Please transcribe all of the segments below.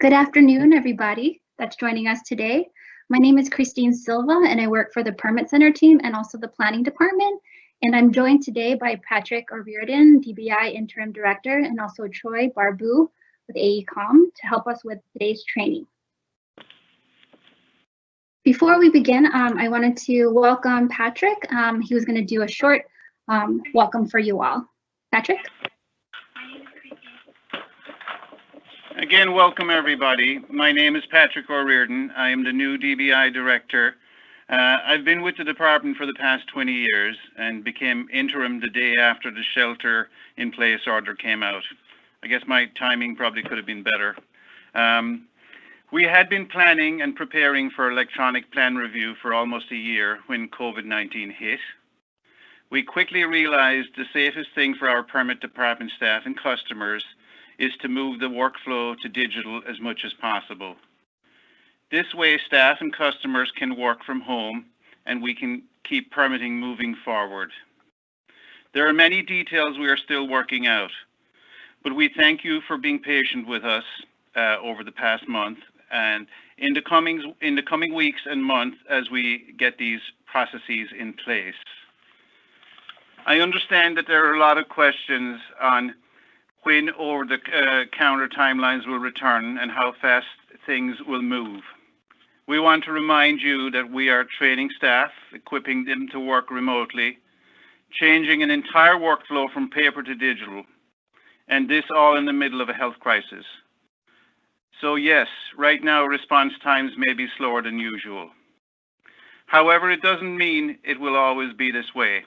Good afternoon, everybody that's joining us today. My name is Christine Silva, and I work for the Permit Center team and also the Planning Department. And I'm joined today by Patrick O'Riordan, DBI Interim Director, and also Troy Barbu with AECOM to help us with today's training. Before we begin, I wanted to welcome Patrick. He was going to do a short welcome for you all. Patrick? Again, welcome everybody. My name is Patrick O'Riordan. I am the new DBI Director. I've been with the department for the past 20 years and became interim the day after the shelter in place order came out. I guess my timing probably could have been better. We had been planning and preparing for electronic plan review for almost a year when COVID-19 hit. We quickly realized the safest thing for our permit department staff and customers is to move the workflow to digital as much as possible. This way, staff and customers can work from home and we can keep permitting moving forward. There are many details we are still working out, but we thank you for being patient with us over the past month and in the coming weeks and months as we get these processes in place. I understand that there are a lot of questions on when over-the-counter timelines will return and how fast things will move. We want to remind you that we are training staff, equipping them to work remotely, changing an entire workflow from paper to digital, and this all in the middle of a health crisis. So yes, right now response times may be slower than usual. However, it doesn't mean it will always be this way.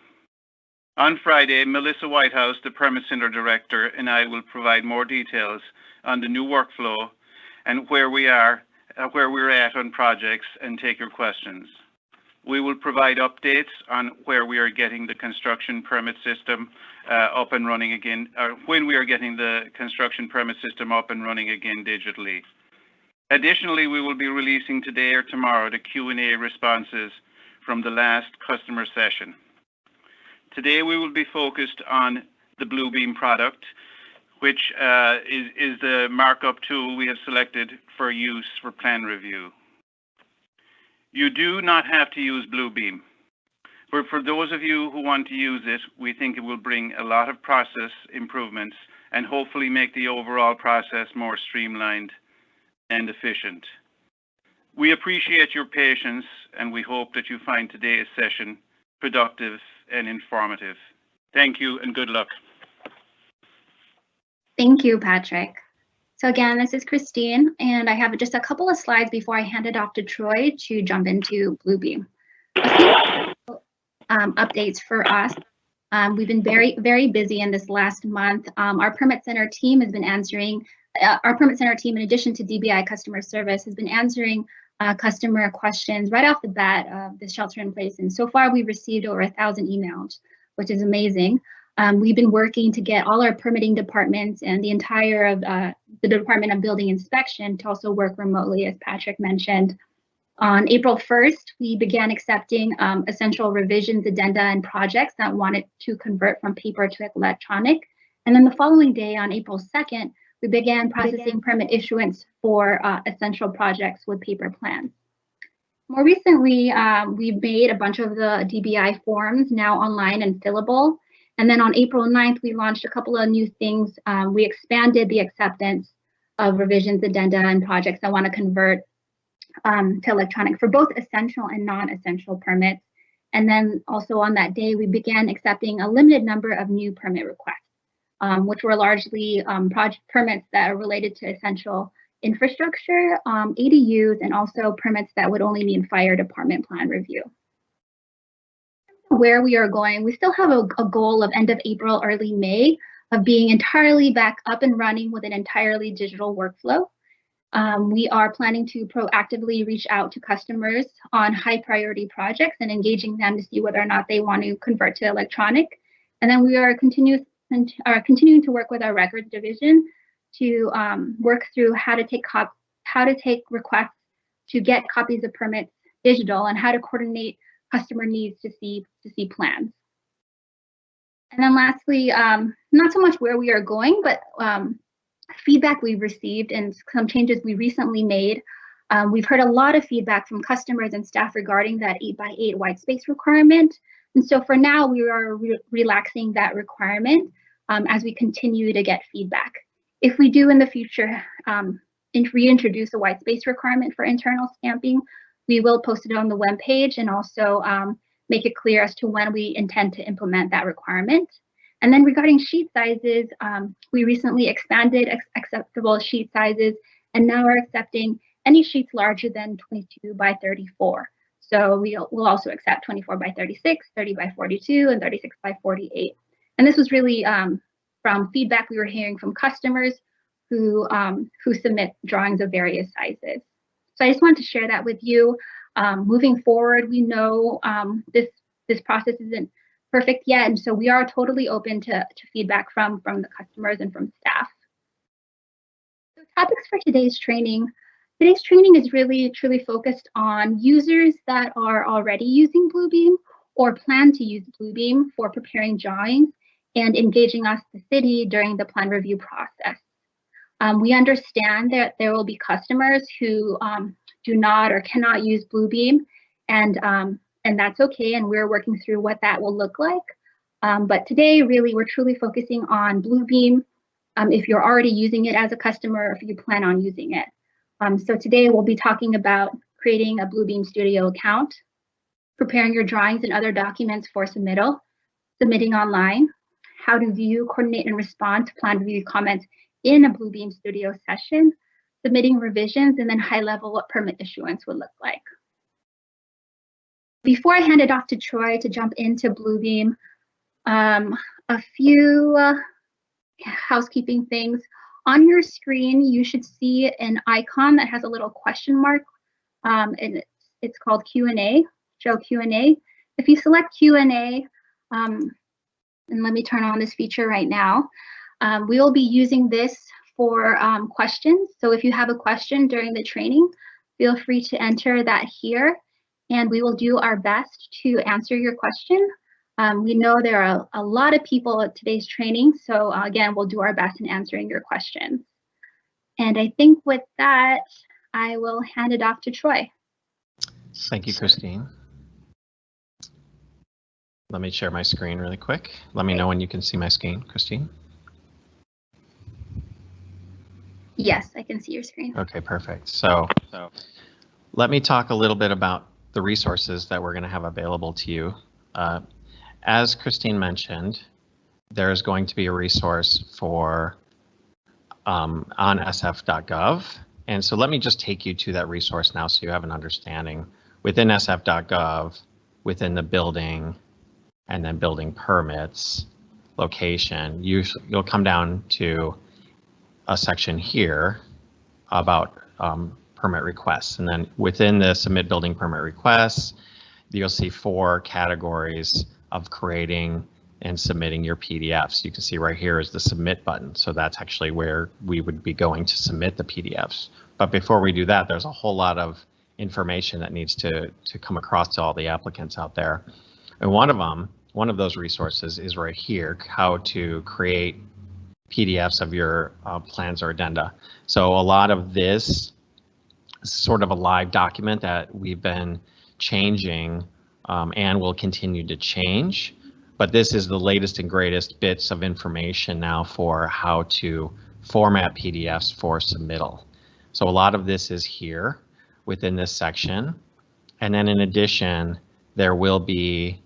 On Friday, Melissa Whitehouse, the Permit Center Director, and I will provide more details on the new workflow and where we're at on projects and take your questions. We will provide updates on where we are getting the construction permit system up and running again, or when we are getting the construction permit system up and running again digitally. Additionally, we will be releasing today or tomorrow the Q&A responses from the last customer session. Today we will be focused on the Bluebeam product, which is the markup tool we have selected for use for plan review. You do not have to use Bluebeam, but for those of you who want to use it, we think it will bring a lot of process improvements and hopefully make the overall process more streamlined and efficient. We appreciate your patience and we hope that you find today's session productive and informative. Thank you and good luck. Thank you, Patrick. So again, this is Christine, and I have just a couple of slides before I hand it off to Troy to jump into Bluebeam. Updates for us. We've been very busy in this last month. Our Permit Center team has been answering, our Permit Center team, in addition to DBI customer service, has been answering customer questions right off the bat of the shelter in place. And so far we've received over 1,000 emails, which is amazing. We've been working to get all our permitting departments and the entire of the Department of Building Inspection to also work remotely, as Patrick mentioned. On April 1st, we began accepting essential revisions, addenda, and projects that wanted to convert from paper to electronic. And then the following day, on April 2nd, we began processing permit issuance for essential projects with paper plans. More recently, we've made a bunch of the DBI forms now online and fillable. And then on April 9th, we launched a couple of new things. We expanded the acceptance of revisions, addenda, and projects that want to convert to electronic for both essential and non-essential permits. And then also on that day, we began accepting a limited number of new permit requests. Which were largely project permits that are related to essential infrastructure, ADUs, and also permits that would only need fire department plan review. Where we are going, we still have a goal of end of April, early May of being entirely back up and running with an entirely digital workflow. We are planning to proactively reach out to customers on high priority projects and engaging them to see whether or not they want to convert to electronic. And then we are continuing to work with our records division to work through how to take requests to get copies of permits digital and how to coordinate customer needs to see plans. And then lastly, not so much where we are going, but feedback we've received and some changes we recently made, we've heard a lot of feedback from customers and staff regarding that 8x8 white space requirement. And so for now, we are relaxing that requirement as we continue to get feedback. If we do in the future reintroduce a white space requirement for internal stamping, we will post it on the web page and also make it clear as to when we intend to implement that requirement. And then regarding sheet sizes, we recently expanded acceptable sheet sizes and now are accepting any sheets larger than 22 by 34. So we'll also accept 24 by 36, 30 by 42, and 36 by 48. And this was really from feedback we were hearing from customers who submit drawings of various sizes. So I just wanted to share that with you. Moving forward, we know this process isn't perfect yet, and so we are totally open to feedback from the customers and from staff. So topics for today's training. Today's training is really truly focused on users that are already using Bluebeam or plan to use Bluebeam for preparing drawings and engaging us, the city, during the plan review process. We understand that there will be customers who do not or cannot use Bluebeam, and that's okay, and we're working through what that will look like. But today, really, we're truly focusing on Bluebeam if you're already using it as a customer or if you plan on using it. So today, we'll be talking about creating a Bluebeam Studio account, preparing your drawings and other documents for submittal, submitting online, how to view, coordinate, and respond to plan review comments in a Bluebeam Studio session, submitting revisions, and then high level what permit issuance would look like. Before I hand it off to Troy to jump into Bluebeam, a few housekeeping things. On your screen, you should see an icon that has a little question mark, and it's called Q&A, show Q&A. If you select Q&A, and let me turn on this feature right now, we will be using this for questions. So if you have a question during the training, feel free to enter that here, and we will do our best to answer your question. We know there are a lot of people at today's training, so again, we'll do our best in answering your questions. And I think with that, I will hand it off to Troy. Thank you, Christine. Let me share my screen really quick. Let me know when you can see my screen, Christine. Yes, I can see your screen. Okay, perfect. So let me talk a little bit about the resources that we're going to have available to you. As Christine mentioned, there's going to be a resource for on sf.gov. And so let me just take you to that resource now so you have an understanding. Within sf.gov, within the building, and then building permits, location, you'll come down to a section here about permit requests. And then within the submit building permit requests, you'll see 4 categories of creating and submitting your PDFs. You can see right here is the submit button. So that's actually where we would be going to submit the PDFs. But before we do that, there's a whole lot of information that needs to come across to all the applicants out there. And one of those resources is right here, how to create PDFs of your plans or addenda. So a lot of this is sort of a live document that we've been changing and will continue to change. But this is the latest and greatest bits of information now for how to format PDFs for submittal. So a lot of this is here within this section. And then in addition, there will be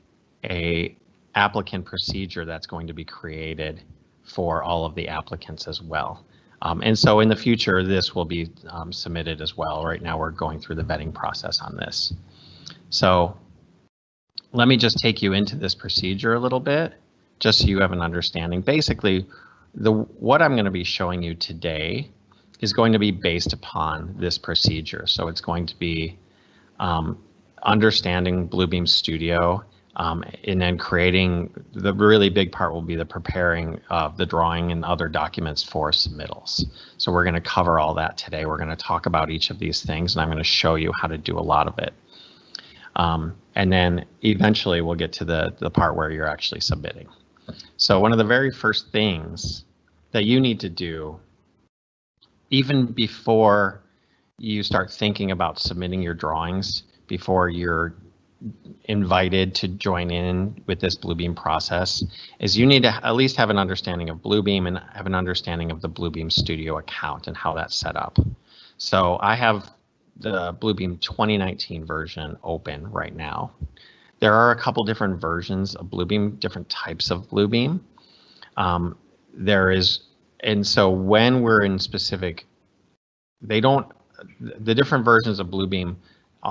a applicant procedure that's going to be created for all of the applicants as well. And so in the future, this will be submitted as well. Right now, we're going through the vetting process on this. So let me just take you into this procedure a little bit, just so you have an understanding. Basically, what I'm going to be showing you today is going to be based upon this procedure. So it's going to be understanding Bluebeam Studio, and then creating, the really big part will be the preparing of the drawing and other documents for submittals. So we're going to cover all that today. We're going to talk about each of these things, and I'm going to show you how to do a lot of it. And then eventually we'll get to the part where you're actually submitting. So one of the very first things that you need to do even before you start thinking about submitting your drawings, before you're invited to join in with this Bluebeam process, is you need to at least have an understanding of Bluebeam and have an understanding of the Bluebeam Studio account and how that's set up. So I have the Bluebeam 2019 version open right now. There are a couple different versions of Bluebeam, different types of Bluebeam. And so when we're in specific, the different versions of Bluebeam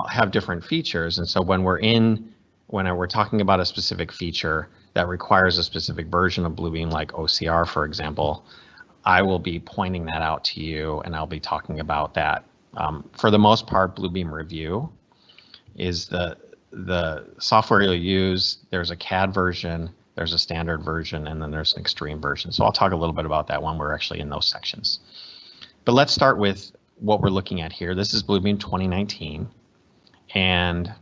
have different features. And so when we're talking about a specific feature that requires a specific version of Bluebeam, like OCR, for example, I will be pointing that out to you, and I'll be talking about that. For the most part, Bluebeam Review is the software you'll use. There's a CAD version, there's a standard version, and then there's an extreme version. So I'll talk a little bit about that when we're actually in those sections. But let's start with what we're looking at here. This is Bluebeam 2019. And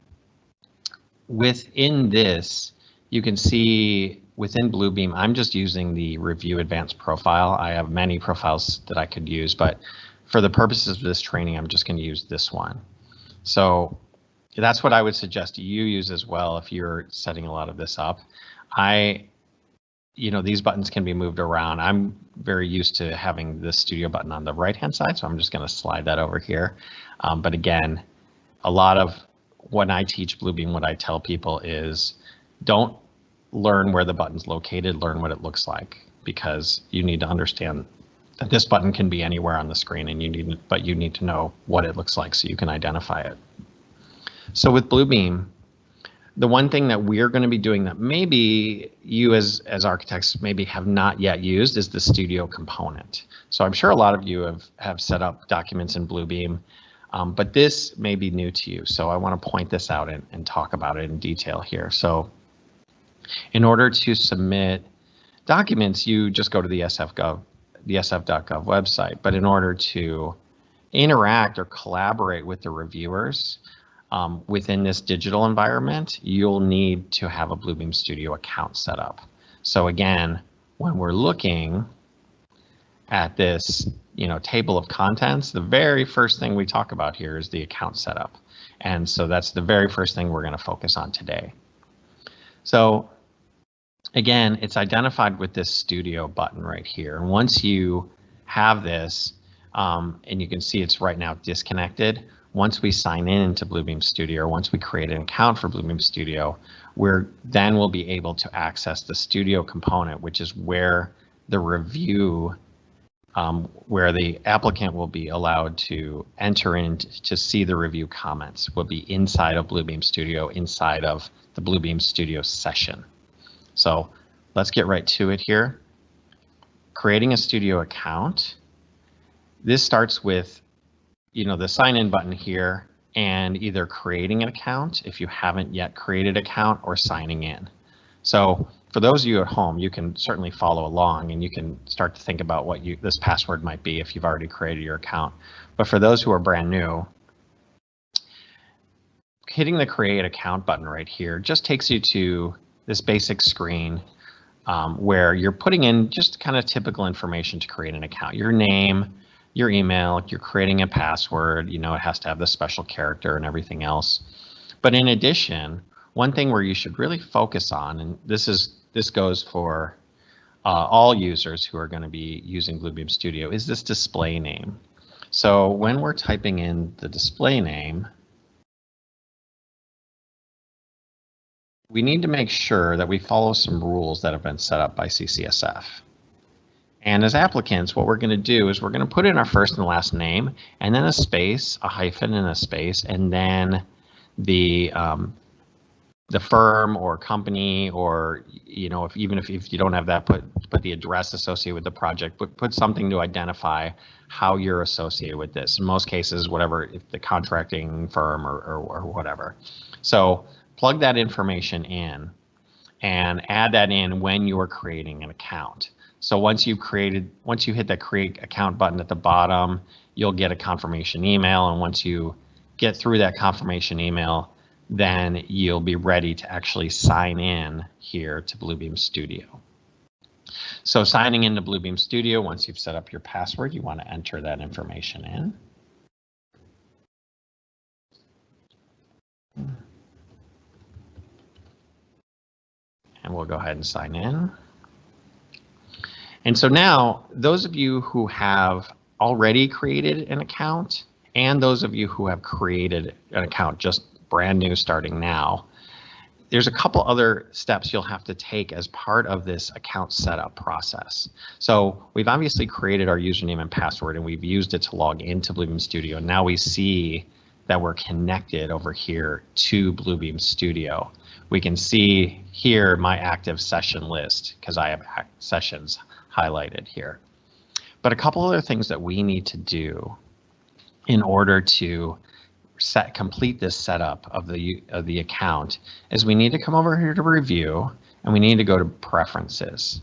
within this, you can see within Bluebeam, I'm just using the Review Advanced profile. I have many profiles that I could use, but for the purposes of this training, I'm just going to use this one. So that's what I would suggest you use as well if you're setting a lot of this up. These buttons can be moved around. I'm very used to having this studio button on the right-hand side, so I'm just going to slide that over here. But again, a lot of when I teach Bluebeam, what I tell people is don't learn where the button's located, learn what it looks like, because you need to understand that this button can be anywhere on the screen, and you need to know what it looks like so you can identify it. So with Bluebeam, the one thing that we're going to be doing that maybe you as architects maybe have not yet used is the studio component. So I'm sure a lot of you have set up documents in Bluebeam, but this may be new to you. So I want to point this out and talk about it in detail here. So in order to submit documents, you just go to the SF.gov website. But in order to interact or collaborate with the reviewers within this digital environment, you'll need to have a Bluebeam Studio account set up. So again, when we're looking at this, table of contents, the very first thing we talk about here is the account setup. And so that's the very first thing we're going to focus on today. So again, it's identified with this studio button right here. And once you have this, and you can see it's right now disconnected, once we sign into Bluebeam Studio, or once we create an account for Bluebeam Studio, we'll be able to access the studio component, which is where the review, where the applicant will be allowed to enter in to see the review comments, will be inside of Bluebeam Studio, inside of the Bluebeam Studio session. So let's get right to it here. Creating a studio account. This starts with the sign in button here, and either creating an account if you haven't yet created an account, or signing in. So for those of you at home, you can certainly follow along and you can start to think about what this password might be if you've already created your account. But for those who are brand new, hitting the create account button right here just takes you to this basic screen where you're putting in just kind of typical information to create an account. Your name, your email, you're creating a password, it has to have the special character and everything else. But in addition, one thing where you should really focus on, and this goes for all users who are going to be using Bluebeam Studio, is this display name. So when we're typing in the display name, we need to make sure that we follow some rules that have been set up by CCSF. And as applicants, what we're going to do is we're going to put in our first and last name, and then a space, a hyphen and a space, and then the firm or company, or even if you don't have that, put the address associated with the project, but put something to identify how you're associated with this. In most cases, whatever, if the contracting firm or whatever. So plug that information in and add that in when you're creating an account. So once you hit the create account button at the bottom, you'll get a confirmation email. And once you get through that confirmation email, then you'll be ready to actually sign in here to Bluebeam Studio. So signing into Bluebeam Studio, once you've set up your password, you want to enter that information in. And we'll go ahead and sign in. And so now, those of you who have already created an account, and those of you who have created an account just brand new starting now, there's a couple other steps you'll have to take as part of this account setup process. So we've obviously created our username and password, and we've used it to log into Bluebeam Studio. Now we see that we're connected over here to Bluebeam Studio. We can see here my active session list because I have sessions highlighted here. But a couple other things that we need to do in order to complete this setup of the account is we need to come over here to review, and we need to go to preferences.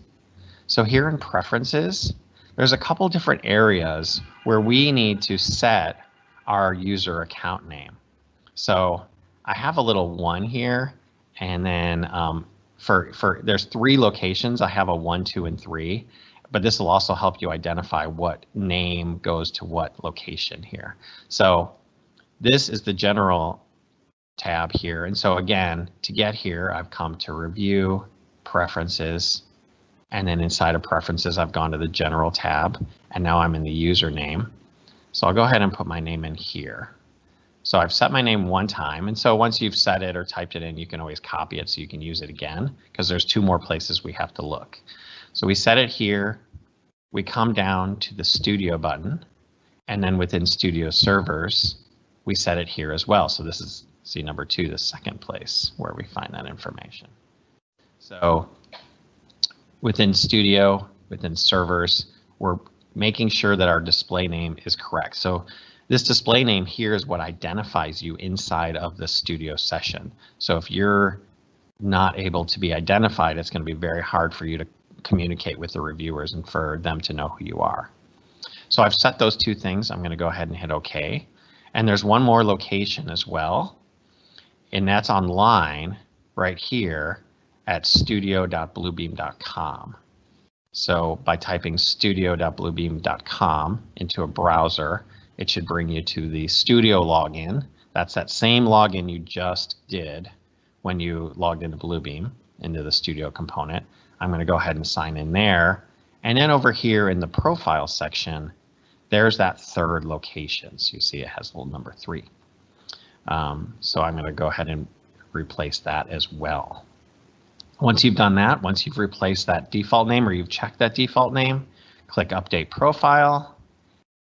So here in preferences, there's a couple different areas where we need to set our user account name. So I have a little 1 here, and then there's 3 locations. I have a 1, 2, and 3, but this will also help you identify what name goes to what location here. So this is the general tab here. And so again, to get here, I've come to review, preferences, and then inside of preferences, I've gone to the general tab, and now I'm in the username. So I'll go ahead and put my name in here. So I've set my name 1 time, and so once you've set it or typed it in, you can always copy it so you can use it again, because there's 2 more places we have to look. So we set it here, we come down to the Studio button, and then within Studio Servers, we set it here as well. So this is C number 2, the second place where we find that information. So within Studio, within Servers, we're making sure that our display name is correct. So this display name here is what identifies you inside of the Studio session. So if you're not able to be identified, it's going to be very hard for you to communicate with the reviewers and for them to know who you are. So I've set those 2 things. I'm going to go ahead and hit OK. And there's one more location as well, and that's online right here at studio.bluebeam.com. So by typing studio.bluebeam.com into a browser, it should bring you to the Studio login. That's that same login you just did when you logged into Bluebeam, into the Studio component. I'm going to go ahead and sign in there. And then over here in the profile section, there's that 3rd location. So you see it has a little number 3. So I'm going to go ahead and replace that as well. Once you've done that, once you've replaced that default name or you've checked that default name, click Update Profile.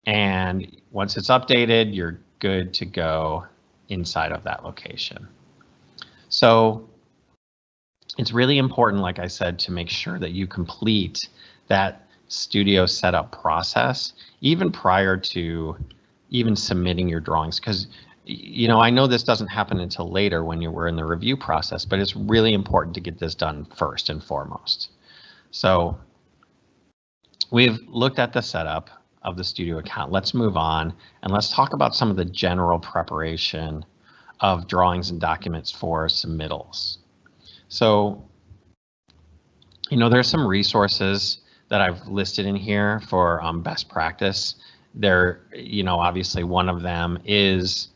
And once it's updated, you're good to go inside of that location. So it's really important, like I said, to make sure that you complete that Studio setup process even prior to even submitting your drawings, because I know this doesn't happen until later when you were in the review process, but it's really important to get this done first and foremost. So we've looked at the setup of the Studio account. Let's move on and let's talk about some of the general preparation of drawings and documents for submittals. So there's some resources that I've listed in here for best practice. There, obviously one of them is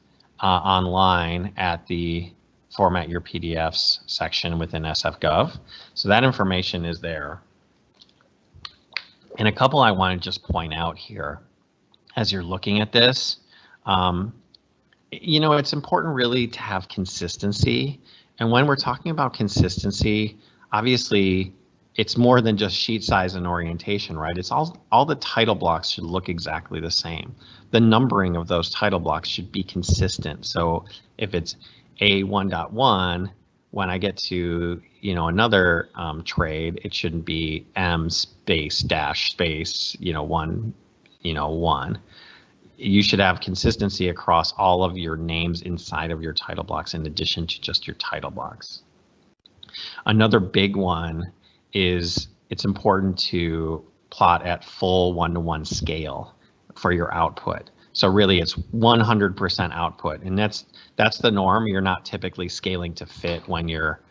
online at the Format Your PDFs section within SF.gov. So that information is there. And a couple I want to just point out here as you're looking at this, it's important really to have consistency. And when we're talking about consistency, obviously, it's more than just sheet size and orientation, right? It's all the title blocks should look exactly the same. The numbering of those title blocks should be consistent. So if it's A1.1, when I get to another trade, it shouldn't be M space dash space 1 1. You should have consistency across all of your names inside of your title blocks in addition to just your title blocks. Another big one is it's important to plot at full 1-to-1 scale for your output. So really it's 100% output, and that's the norm. You're not typically scaling to fit when you're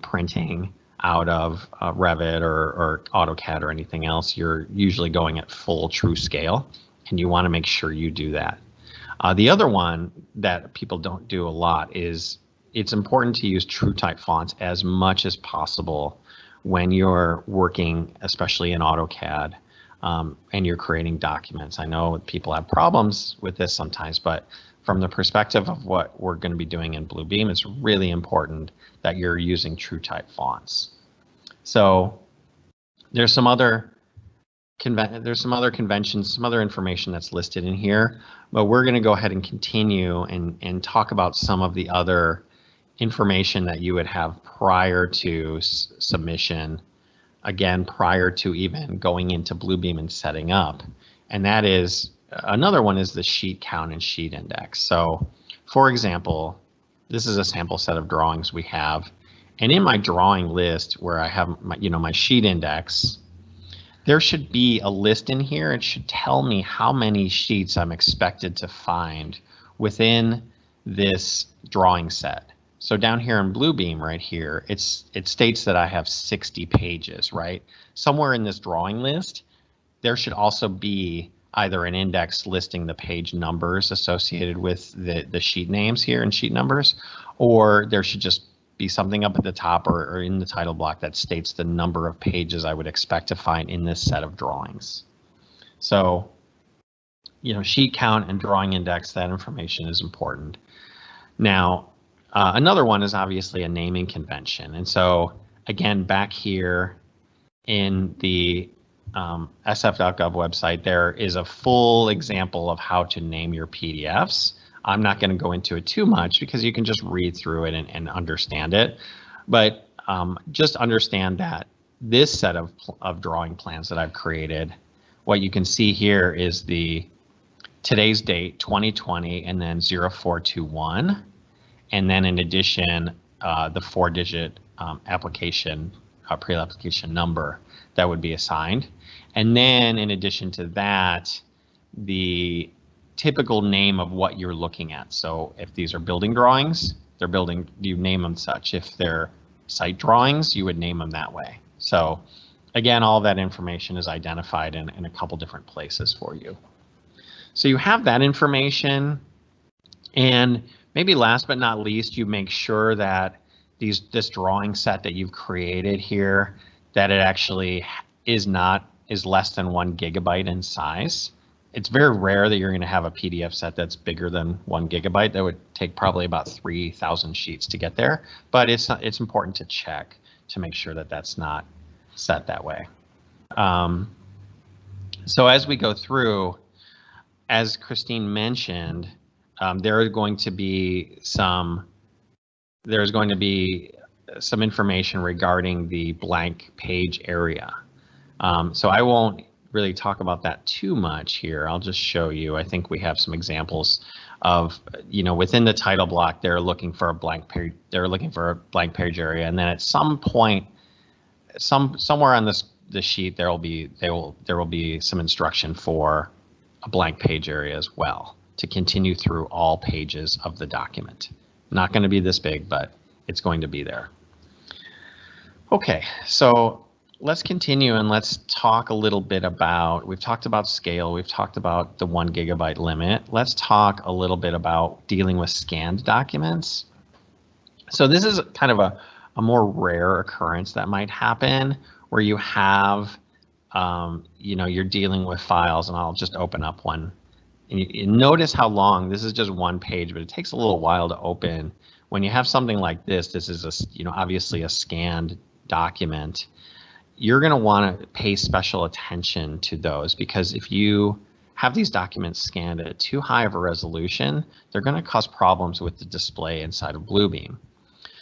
printing out of Revit or AutoCAD or anything else, you're usually going at full true scale, and you want to make sure you do that. The other one that people don't do a lot is it's important to use true type fonts as much as possible when you're working, especially in AutoCAD, and you're creating documents. I know people have problems with this sometimes, but from the perspective of what we're going to be doing in Bluebeam, it's really important that you're using true type fonts. So there's some other conventions, some other information that's listed in here, but we're going to go ahead and continue and talk about some of the other information that you would have prior to submission, again, prior to even going into Bluebeam and setting up. And that is, another one is the sheet count and sheet index. So for example, this is a sample set of drawings we have. And in my drawing list where I have my, my sheet index, there should be a list in here. It should tell me how many sheets I'm expected to find within this drawing set. So down here in Bluebeam right here, it states that I have 60 pages, right? Somewhere in this drawing list, there should also be either an index listing the page numbers associated with the sheet names here and sheet numbers, or there should just be something up at the top or in the title block that states the number of pages I would expect to find in this set of drawings. So, sheet count and drawing index, that information is important. Now, another one is obviously a naming convention. And so again, back here in the sf.gov website, there is a full example of how to name your PDFs. I'm not going to go into it too much because you can just read through it and understand it. But just understand that this set of drawing plans that I've created, what you can see here is the today's date, 2020, and then 0421. And then in addition, the 4-digit application, pre-application number that would be assigned. And then in addition to that, the typical name of what you're looking at. So if these are building drawings, you name them such. If they're site drawings, you would name them that way. So again, all that information is identified in a couple different places for you. So you have that information, and maybe last but not least, you make sure that this drawing set that you've created here, that it actually is less than 1 gigabyte in size. It's very rare that you're going to have a PDF set that's bigger than 1 gigabyte. That would take probably about 3,000 sheets to get there, but it's important to check to make sure that that's not set that way. So as we go through, as Christine mentioned, there's going to be some information regarding the blank page area. So I won't really talk about that too much here. I'll just show you. I think we have some examples of, within the title block, they're looking for a blank page. They're looking for a blank page area, and then at some point, somewhere on the sheet, there will be some instruction for a blank page area as well to continue through all pages of the document. Not going to be this big, but it's going to be there. Okay, so let's continue and let's talk a little bit about, we've talked about scale, we've talked about the 1 gigabyte limit. Let's talk a little bit about dealing with scanned documents. So this is kind of a more rare occurrence that might happen where you have, you're dealing with files, and I'll just open up one. And you notice how long, this is just one page, but it takes a little while to open. When you have something like this is obviously a scanned document. You're going to want to pay special attention to those, because if you have these documents scanned at too high of a resolution, they're going to cause problems with the display inside of Bluebeam.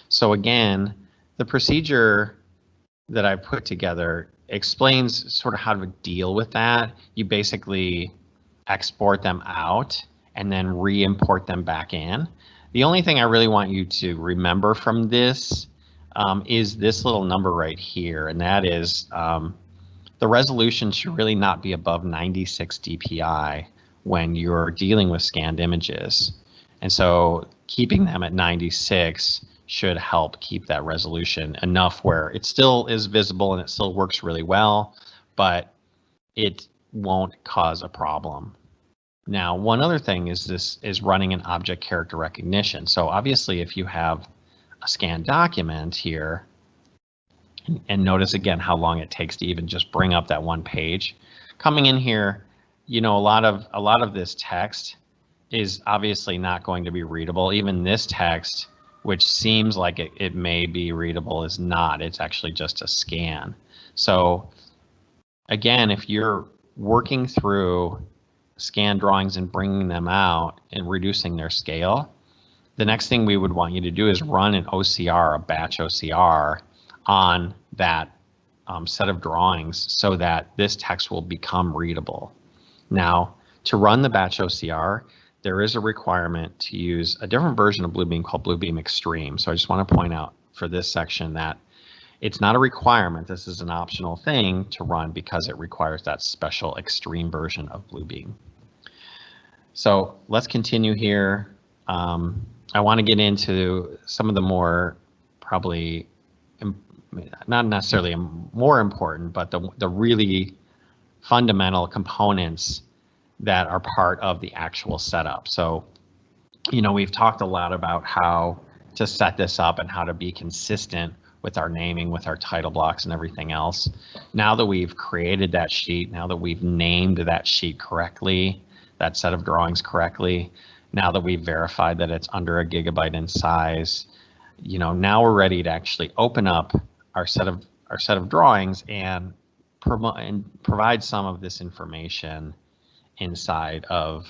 So again, the procedure that I put together explains sort of how to deal with that. You basically export them out and then re-import them back in. The only thing I really want you to remember from this is this little number right here, and that is the resolution should really not be above 96 dpi when you're dealing with scanned images. And so keeping them at 96 should help keep that resolution enough where it still is visible and it still works really well, but it won't cause a problem. Now, one other thing is running an object character recognition. So obviously, if you have a scanned document here, and notice again how long it takes to even just bring up that one page. Coming in here, you know, a lot of this text is obviously not going to be readable. Even this text, which seems like it may be readable, is not. It's actually just a scan. So again, if you're working through scan drawings and bringing them out and reducing their scale, the next thing we would want you to do is run an OCR, a batch OCR, on that set of drawings so that this text will become readable. Now, to run the batch OCR, there is a requirement to use a different version of Bluebeam called Bluebeam Extreme. So I just want to point out for this section that it's not a requirement. This is an optional thing to run because it requires that special extreme version of Bluebeam. So let's continue here. I want to get into some of the more probably not necessarily more important, but the really fundamental components that are part of the actual setup. So, you know, we've talked a lot about how to set this up and how to be consistent with our naming, with our title blocks and everything else. Now that we've created that sheet, now that we've named that sheet correctly, that set of drawings correctly, now that we've verified that it's under a gigabyte in size, you know, now we're ready to actually open up our set of drawings and provide some of this information inside of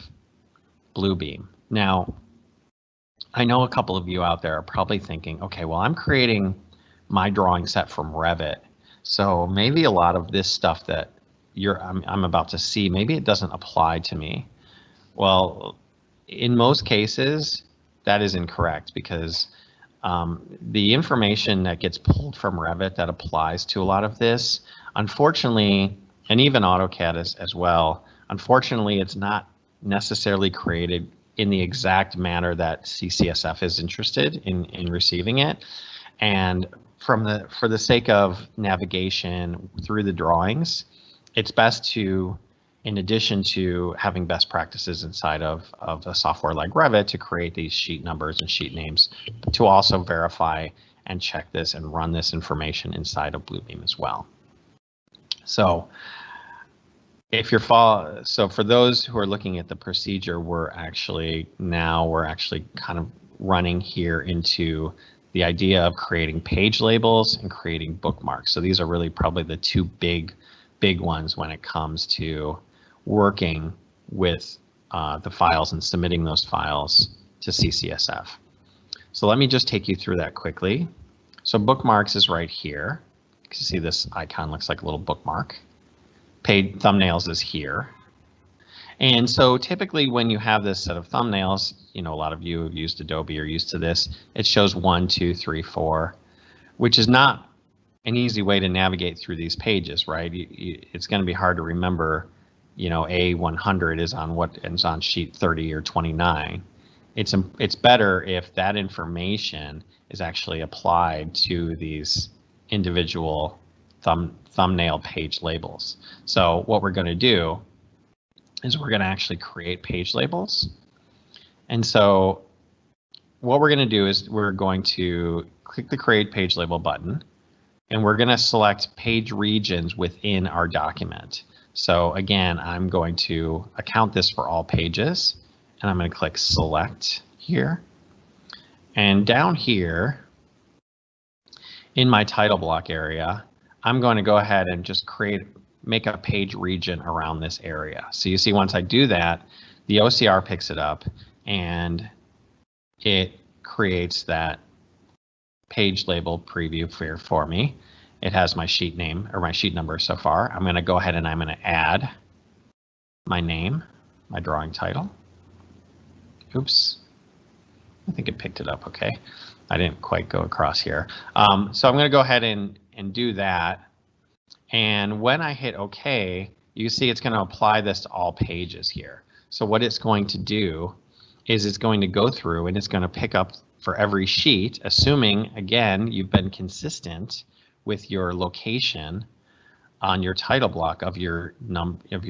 Bluebeam. Now, I know a couple of you out there are probably thinking, okay, well, I'm creating my drawing set from Revit, so maybe a lot of this stuff that I'm about to see, maybe it doesn't apply to me. Well, in most cases, that is incorrect, because the information that gets pulled from Revit that applies to a lot of this, unfortunately, and even AutoCAD as well, unfortunately, it's not necessarily created in the exact manner that CCSF is interested in receiving it. And for the sake of navigation through the drawings, it's best to, in addition to having best practices inside of a software like Revit to create these sheet numbers and sheet names, to also verify and check this and run this information inside of Bluebeam as well. So if you're so for those who are looking at the procedure, we're actually kind of running here into the idea of creating page labels and creating bookmarks. So these are really probably the two big ones when it comes to working with the files and submitting those files to CCSF. So let me just take you through that quickly. So bookmarks is right here. You can see this icon looks like a little bookmark. Paid thumbnails is here. And so typically when you have this set of thumbnails, you know, a lot of you have used Adobe or used to this, it shows 1, 2, 3, 4, which is not an easy way to navigate through these pages, right? It's going to be hard to remember, you know, A100 is on what is on sheet 30 or 29. It's better if that information is actually applied to these individual thumbnail page labels. So what we're going to do is we're going to actually create page labels. And so what we're going to do is we're going to click the Create Page Label button, and we're going to select page regions within our document. So again, I'm going to account this for all pages, and I'm going to click Select here. And down here in my title block area, I'm going to go ahead and just make a page region around this area. So you see, once I do that, the OCR picks it up and it creates that page label preview for me. It has my sheet name or my sheet number so far. I'm going to go ahead and I'm going to add my name, my drawing title. Oops, I think it picked it up. Okay, I didn't quite go across here. So I'm going to go ahead and do that. And when I hit OK, you see it's going to apply this to all pages here. So what it's going to do is it's going to go through and it's going to pick up for every sheet, assuming, again, you've been consistent with your location on your title block of your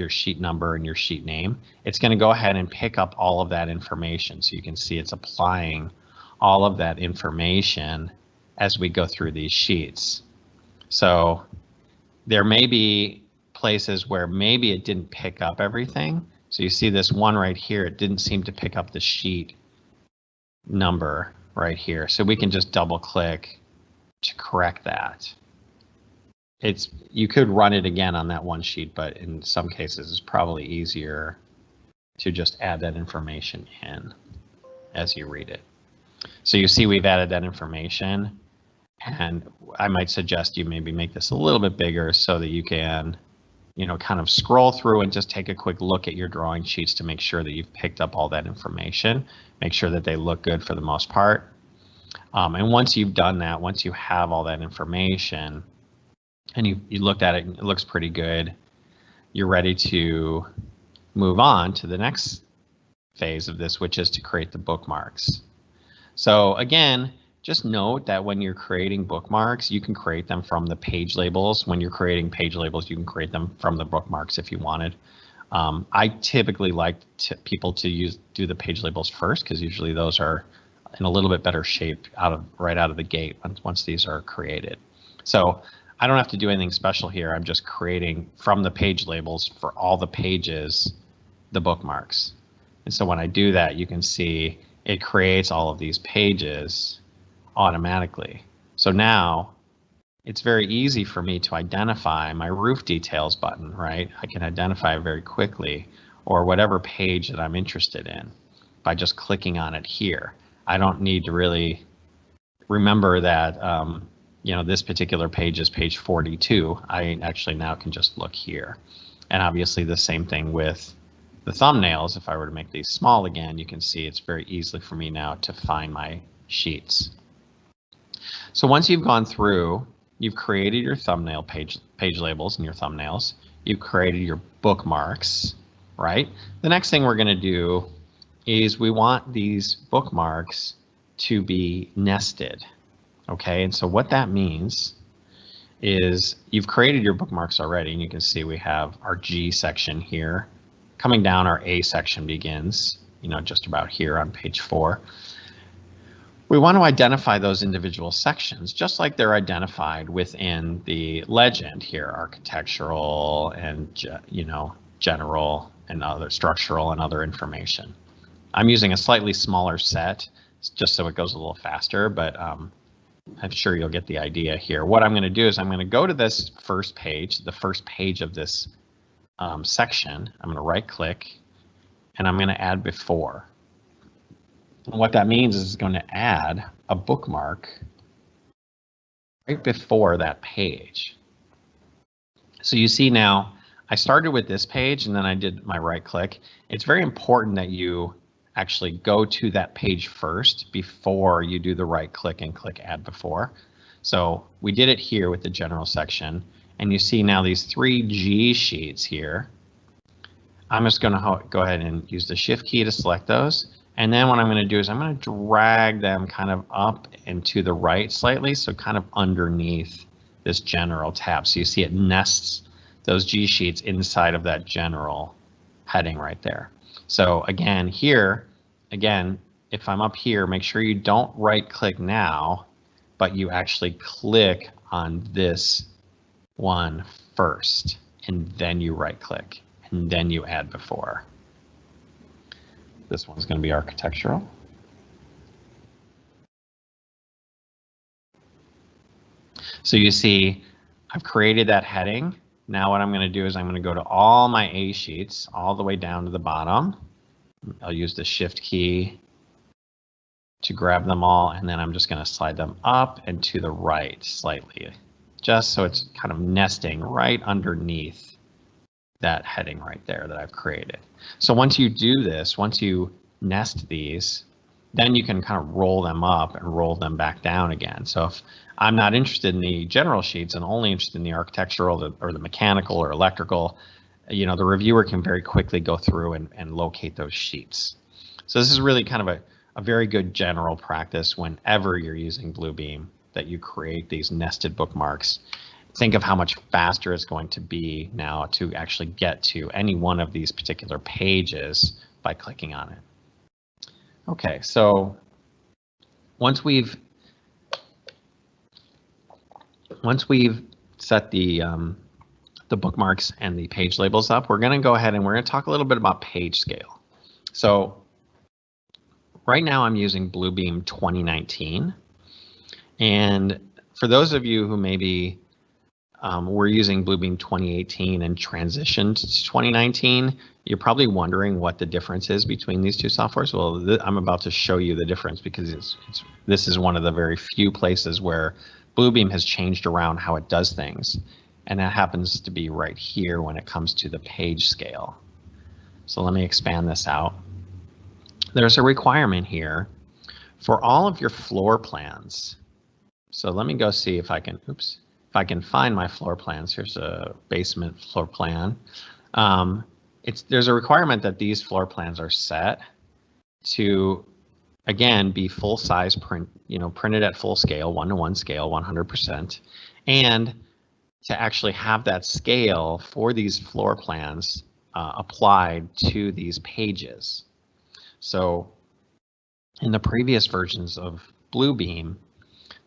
sheet number and your sheet name, it's going to go ahead and pick up all of that information. So you can see it's applying all of that information as we go through these sheets. So there may be places where maybe it didn't pick up everything. So you see this one right here, it didn't seem to pick up the sheet number right here. So we can just double click to correct that. You could run it again on that one sheet, but in some cases it's probably easier to just add that information in as you read it. So you see we've added that information, and I might suggest you maybe make this a little bit bigger so that you can, kind of scroll through and just take a quick look at your drawing sheets to make sure that you've picked up all that information, make sure that they look good for the most part. And once you've done that, once you have all that information, and you looked at it and it looks pretty good, you're ready to move on to the next phase of this, which is to create the bookmarks. So again, just note that when you're creating bookmarks, you can create them from the page labels. When you're creating page labels, you can create them from the bookmarks if you wanted. I typically like people to do the page labels first, because usually those are in a little bit better shape right out of the gate once these are created. So I don't have to do anything special here. I'm just creating from the page labels for all the pages, the bookmarks. And so when I do that, you can see it creates all of these pages automatically. So now it's very easy for me to identify my roof details button, right? I can identify it very quickly, or whatever page that I'm interested in by just clicking on it here. I don't need to really remember that this particular page is page 42. I actually now can just look here. And obviously the same thing with the thumbnails. If I were to make these small again, you can see it's very easily for me now to find my sheets. So once you've gone through, you've created your thumbnail page labels and your thumbnails, you've created your bookmarks, right? The next thing we're going to do is we want these bookmarks to be nested. Okay, and so what that means is you've created your bookmarks already, and you can see we have our G section here. Coming down, our A section begins, just about here on page 4. We want to identify those individual sections, just like they're identified within the legend here, architectural and, general and other structural and other information. I'm using a slightly smaller set just so it goes a little faster, but I'm sure you'll get the idea here. What I'm going to do is I'm going to go to this first page, the first page of this section. I'm going to right click and I'm going to add before. And what that means is it's going to add a bookmark right before that page. So you see now I started with this page and then I did my right click. It's very important that you actually go to that page first before you do the right click and click add before. So we did it here with the general section, and you see now these 3 G sheets here. I'm just going to go ahead and use the shift key to select those, and then what I'm going to do is I'm going to drag them kind of up and to the right slightly, so kind of underneath this general tab. So you see it nests those G sheets inside of that general heading right there. So again, here, if I'm up here, make sure you don't right click now, but you actually click on this one first, and then you right click, and then you add before. This one's going to be architectural. So you see, I've created that heading. Now what I'm going to do is I'm going to go to all my A sheets all the way down to the bottom. I'll use the shift key to grab them all, and then I'm just going to slide them up and to the right slightly, just so it's kind of nesting right underneath that heading right there that I've created. So once you do this, once you nest these, then you can kind of roll them up and roll them back down again. So if I'm not interested in the general sheets and only interested in the architectural or the mechanical or electrical, the reviewer can very quickly go through and locate those sheets. So this is really kind of a very good general practice whenever you're using Bluebeam that you create these nested bookmarks. Think of how much faster it's going to be now to actually get to any one of these particular pages by clicking on it. Okay, so once we've set the bookmarks and the page labels up, we're going to go ahead and we're going to talk a little bit about page scale. So right now I'm using Bluebeam 2019, and for those of you who maybe were using Bluebeam 2018 and transitioned to 2019, you're probably wondering what the difference is between these two softwares. Well, I'm about to show you the difference because this is one of the very few places where Bluebeam has changed around how it does things, and that happens to be right here when it comes to the page scale. So let me expand this out. There's a requirement here for all of your floor plans. So let me go see if I can, if I can find my floor plans. Here's a basement floor plan. There's a requirement that these floor plans are set to, again, be full size print, printed at full scale, 1:1 scale, 100%, and to actually have that scale for these floor plans applied to these pages. So in the previous versions of Bluebeam,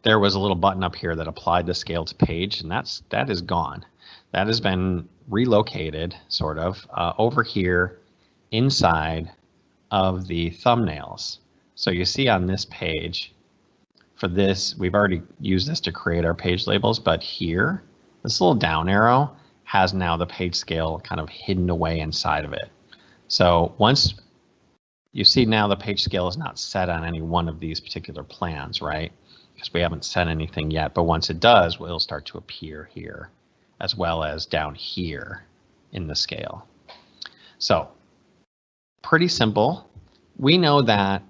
there was a little button up here that applied the scale to page, and that is gone. That has been relocated sort of over here inside of the thumbnails. So you see on this page, for this, we've already used this to create our page labels, but here, this little down arrow has now the page scale kind of hidden away inside of it. So once you see now the page scale is not set on any one of these particular plans, right? Because we haven't set anything yet, but once it does, it'll start to appear here as well as down here in the scale. So pretty simple. We know that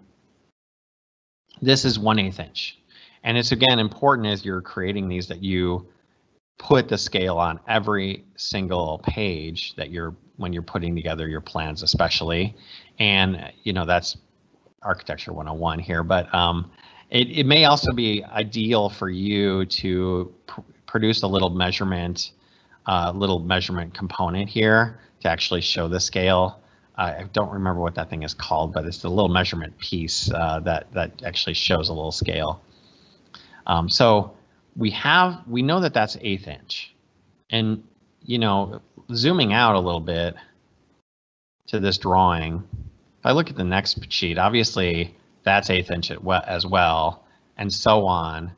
this is 1/8 inch. And it's again important as you're creating these that you put the scale on every single page that when you're putting together your plans especially. And that's architecture 101 here, but it may also be ideal for you to produce a little measurement component here to actually show the scale. I don't remember what that thing is called, but it's the little measurement piece that actually shows a little scale. So we know that that's 1/8 inch, and zooming out a little bit to this drawing, if I look at the next sheet, obviously that's 1/8 inch as well, and so on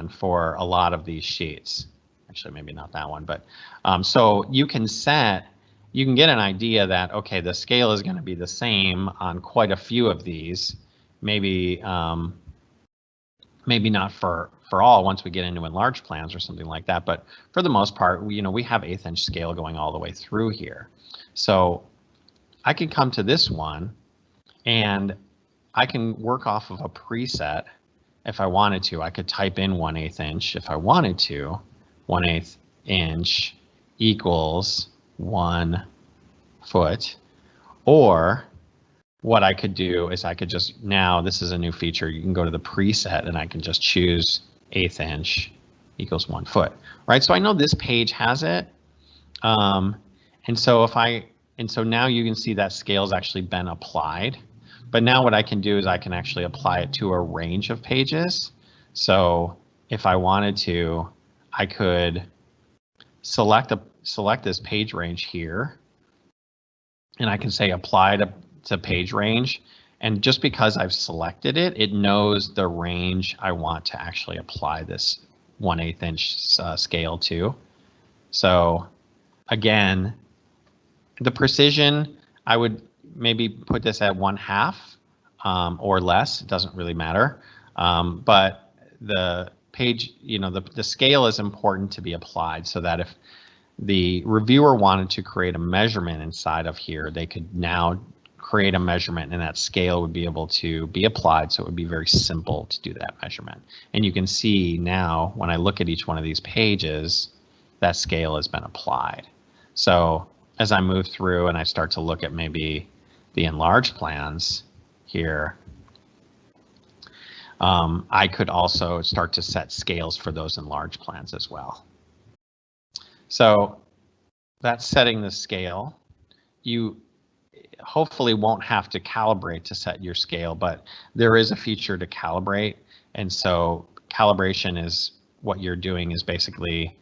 for a lot of these sheets. Actually, maybe not that one, but so you can get an idea that, okay, the scale is going to be the same on quite a few of these, maybe not for all once we get into enlarged plans or something like that, but for the most part, we have 1/8 inch scale going all the way through here. So I can come to this one and I can work off of a preset if I wanted to. I could type in 1/8 inch if I wanted to. 1/8 inch equals 1 foot. Or what I could do is I could just, now this is a new feature, you can go to the preset and I can just choose 1/8 inch equals 1 foot, right? So I know this page has it. And so now you can see that scale's actually been applied. But now what I can do is I can actually apply it to a range of pages. So if I wanted to, I could select this page range here, and I can say apply to page range. And just because I've selected it, it knows the range I want to actually apply this 1/8 inch scale to. So again, the precision, I would maybe put this at 1/2 or less. It doesn't really matter. But the page, the scale is important to be applied so that if the reviewer wanted to create a measurement inside of here, they could now create a measurement and that scale would be able to be applied. So it would be very simple to do that measurement. And you can see now when I look at each one of these pages, that scale has been applied. So as I move through and I start to look at maybe the enlarged plans here, I could also start to set scales for those enlarged plans as well. So that's setting the scale. You hopefully won't have to calibrate to set your scale, but there is a feature to calibrate. And so calibration is what you're doing is basically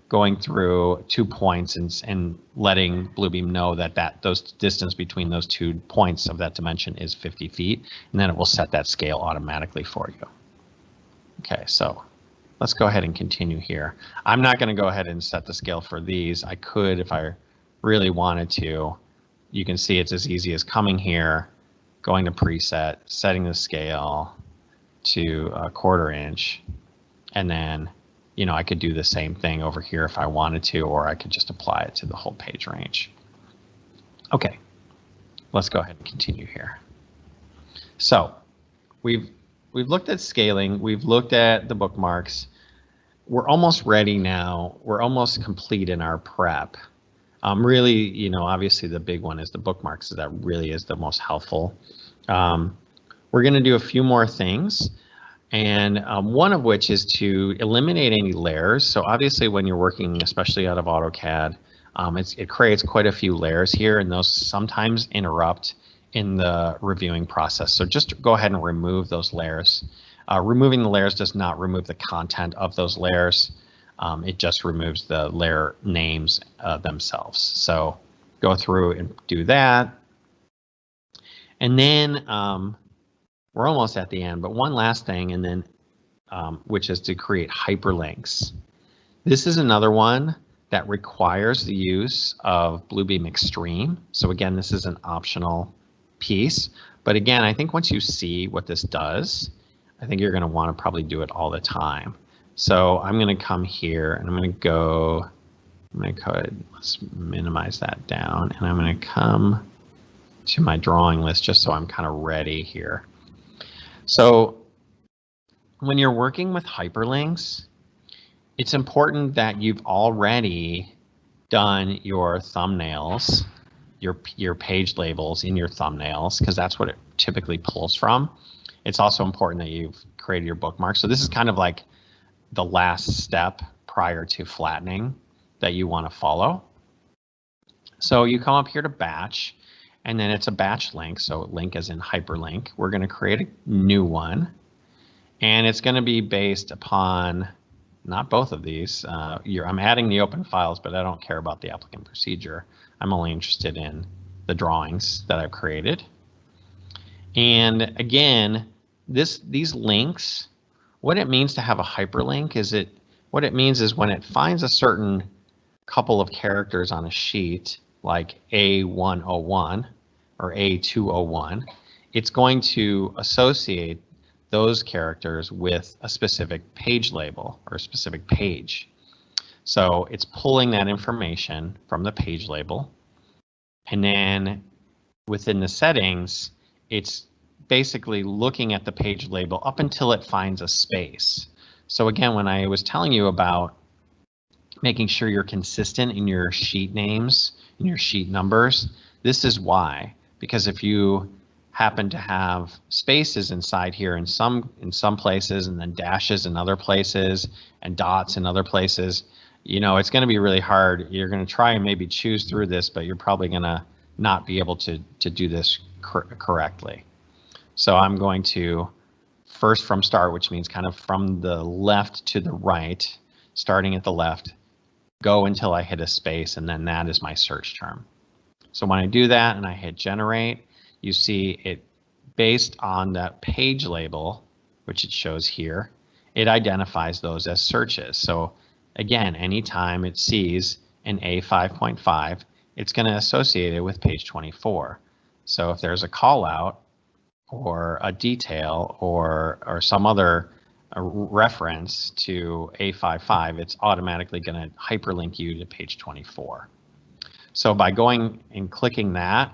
going through 2 points and letting Bluebeam know that those distance between those 2 points of that dimension is 50 feet, and then it will set that scale automatically for you. Okay, so let's go ahead and continue here. I'm not going to go ahead and set the scale for these. I could if I really wanted to. You can see it's as easy as coming here, going to preset, setting the scale to 1/4 inch, and then I could do the same thing over here if I wanted to, or I could just apply it to the whole page range. Okay, let's go ahead and continue here. So we've looked at scaling, we've looked at the bookmarks. We're almost ready now. We're almost complete in our prep. Really, obviously the big one is the bookmarks. That really is the most helpful. We're going to do a few more things. And one of which is to eliminate any layers. So obviously when you're working, especially out of AutoCAD, it creates quite a few layers here, and those sometimes interrupt in the reviewing process. So just go ahead and remove those layers. Removing the layers does not remove the content of those layers. It just removes the layer names themselves. So go through and do that. And then we're almost at the end, but one last thing, and then which is to create hyperlinks. This is another one that requires the use of Bluebeam Extreme. So again, this is an optional piece, but again, I think once you see what this does, I think you're going to want to probably do it all the time. So I'm going to come here and I'm going to go ahead, let's minimize that down, and I'm going to come to my drawing list just so I'm kind of ready here. So when you're working with hyperlinks, it's important that you've already done your thumbnails, your page labels in your thumbnails, because that's what it typically pulls from. It's also important that you've created your bookmarks. So this is kind of like the last step prior to flattening that you want to follow. So you come up here to batch, and then it's a batch link. So link as in hyperlink. We're going to create a new one, and it's going to be based upon not both of these. I'm adding the open files, but I don't care about the applicant procedure. I'm only interested in the drawings that I've created. And again, these links, what it means to have a hyperlink is what it means is when it finds a certain couple of characters on a sheet, like A101 or A201, it's going to associate those characters with a specific page label or a specific page. So it's pulling that information from the page label, and then within the settings, it's basically looking at the page label up until it finds a space. So again, when I was telling you about making sure you're consistent in your sheet names, in your sheet numbers, this is why. Because if you happen to have spaces inside here in some places, and then dashes in other places, and dots in other places, it's going to be really hard. You're going to try and maybe choose through this, but you're probably going to not be able to do this correctly. So I'm going to first from start, which means kind of from the left to the right, starting at the left, go until I hit a space, and then that is my search term. So when I do that and I hit generate, you see it based on that page label, which it shows here, it identifies those as searches. So again, anytime it sees an A5.5, it's going to associate it with page 24. So if there's a call out or a detail or some other reference to A55, it's automatically going to hyperlink you to page 24. So by going and clicking that,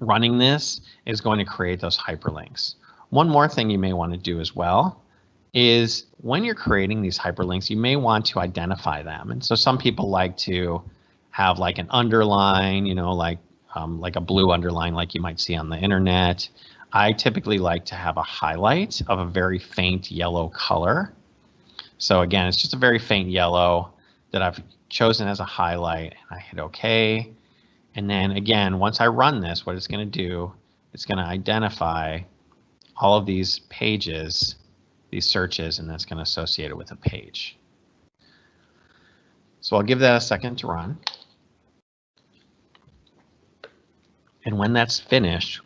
running this is going to create those hyperlinks. One more thing you may want to do as well is when you're creating these hyperlinks, you may want to identify them. And so some people like to have like an underline, like a blue underline like you might see on the internet. I typically like to have a highlight of a very faint yellow color. So again, it's just a very faint yellow that I've chosen as a highlight. I hit OK. And then again, once I run this, what it's going to do, it's going to identify all of these pages, these searches, and that's going to associate it with a page. So I'll give that a second to run. And when that's finished,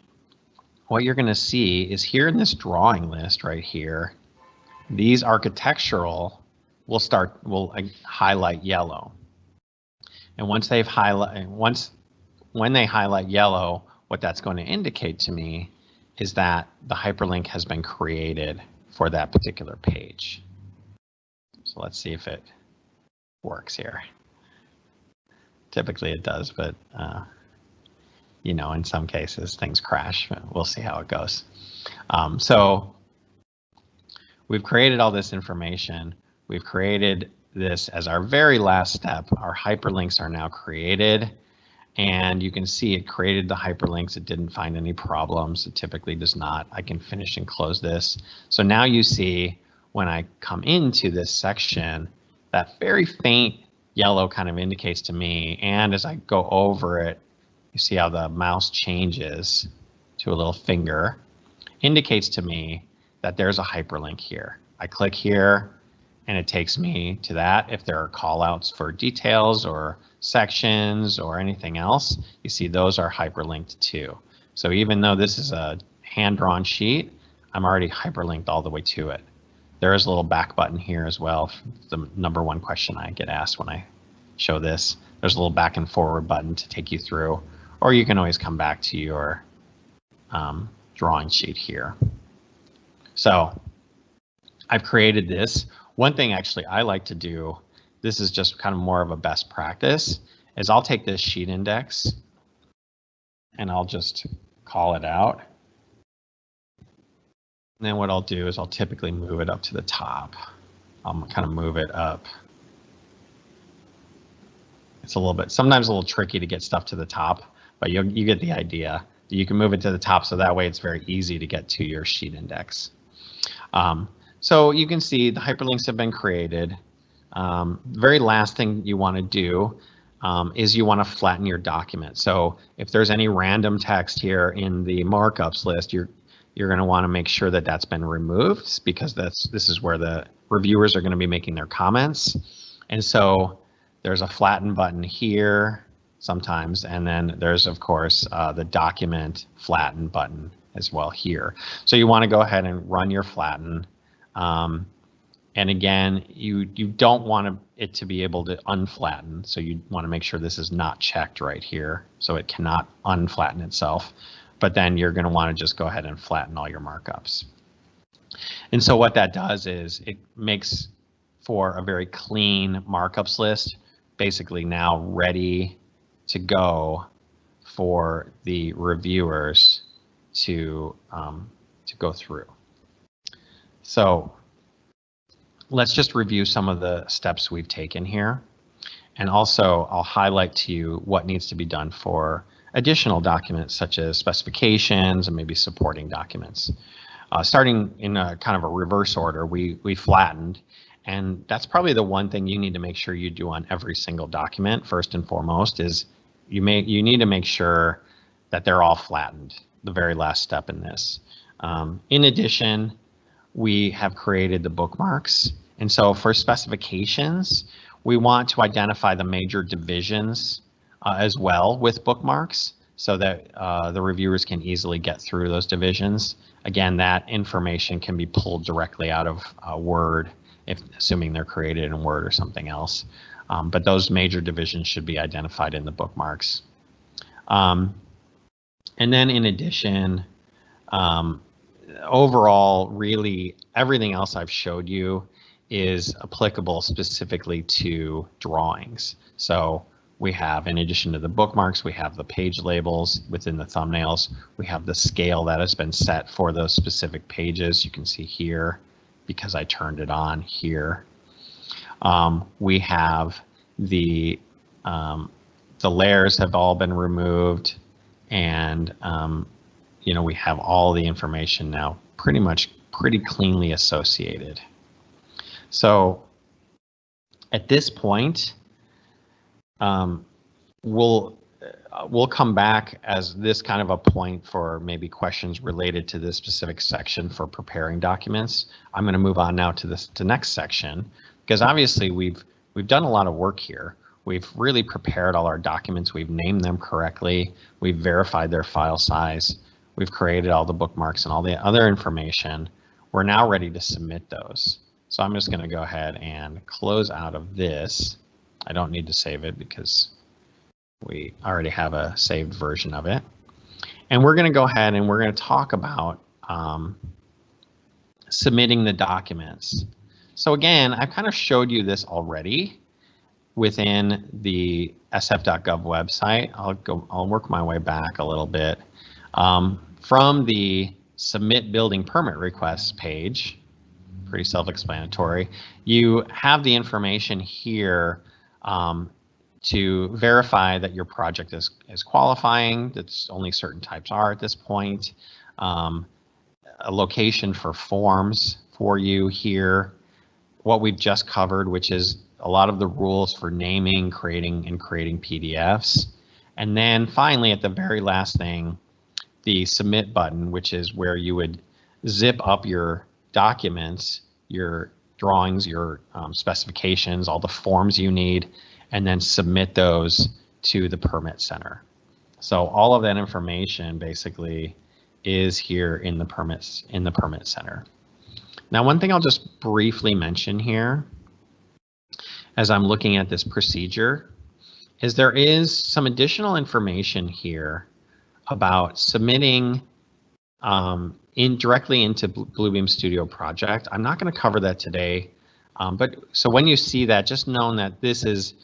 what you're going to see is here in this drawing list right here, these architectural will highlight yellow. And once they've when they highlight yellow, what that's going to indicate to me is that the hyperlink has been created for that particular page. So let's see if it works here. Typically it does, but you know, in some cases things crash. We'll see how it goes. So we've created all this information. We've created this as our very last step. Our hyperlinks are now created, and you can see it created the hyperlinks. It didn't find any problems. It typically does not. I can finish and close this. So now you see when I come into this section, that very faint yellow kind of indicates to me, and as I go over it, you see how the mouse changes to a little finger, indicates to me that there's a hyperlink here. I click here and it takes me to that. If there are callouts for details or sections or anything else, you see those are hyperlinked too. So even though this is a hand-drawn sheet, I'm already hyperlinked all the way to it. There is a little back button here as well. The #1 question I get asked when I show this. There's a little back and forward button to take you through, or you can always come back to your drawing sheet here. So I've created this. One thing actually I like to do, this is just kind of more of a best practice, is I'll take this sheet index and I'll just call it out. And then what I'll do is I'll typically move it up to the top. I'll kind of move it up. It's a little bit, sometimes a little tricky to get stuff to the top, but you get the idea. You can move it to the top so that way it's very easy to get to your sheet index. So you can see the hyperlinks have been created. The very last thing you want to do is you want to flatten your document. So if there's any random text here in the markups list, you're going to want to make sure that that's been removed, because this is where the reviewers are going to be making their comments. And so there's a flatten button here sometimes, and then there's of course the document flatten button as well here. So you want to go ahead and run your flatten. And again, you don't want it to be able to unflatten, so you want to make sure this is not checked right here, so it cannot unflatten itself. But then you're going to want to just go ahead and flatten all your markups. And so what that does is it makes for a very clean markups list, basically now ready to go for the reviewers to go through. So let's just review some of the steps we've taken here. And also I'll highlight to you what needs to be done for additional documents such as specifications and maybe supporting documents. Starting in a kind of a reverse order, we flattened, and that's probably the one thing you need to make sure you do on every single document. First and foremost is you need to make sure that they're all flattened, the very last step in this. In addition, we have created the bookmarks, and so for specifications, we want to identify the major divisions as well with bookmarks, so that the reviewers can easily get through those divisions. Again, that information can be pulled directly out of Word, assuming they're created in Word or something else. But those major divisions should be identified in the bookmarks. And then in addition, overall, really everything else I've showed you is applicable specifically to drawings. So we have, in addition to the bookmarks, we have the page labels within the thumbnails. We have the scale that has been set for those specific pages. You can see here, because I turned it on here. We have the layers have all been removed, and we have all the information now pretty cleanly associated. So at this point, we'll come back as this kind of a point for maybe questions related to this specific section for preparing documents. I'm going to move on now to the next section, because obviously we've done a lot of work here. We've really prepared all our documents. We've named them correctly. We've verified their file size. We've created all the bookmarks and all the other information. We're now ready to submit those. So I'm just going to go ahead and close out of this. I don't need to save it because we already have a saved version of it. And we're going to go ahead and we're going to talk about submitting the documents. So again, I've kind of showed you this already within the sf.gov website. I'll work my way back a little bit. From the submit building permit requests page, pretty self-explanatory, you have the information here to verify that your project is qualifying, that only certain types are at this point, a location for forms for you here, what we've just covered, which is a lot of the rules for naming, creating PDFs. And then finally, at the very last thing, the submit button, which is where you would zip up your documents, your drawings, your specifications, all the forms you need, and then submit those to the permit center. So all of that information basically is here in the permit center. Now, one thing I'll just briefly mention here as I'm looking at this procedure is there is some additional information here about submitting directly into Bluebeam Studio Project. I'm not going to cover that today, but so when you see that, just know that this is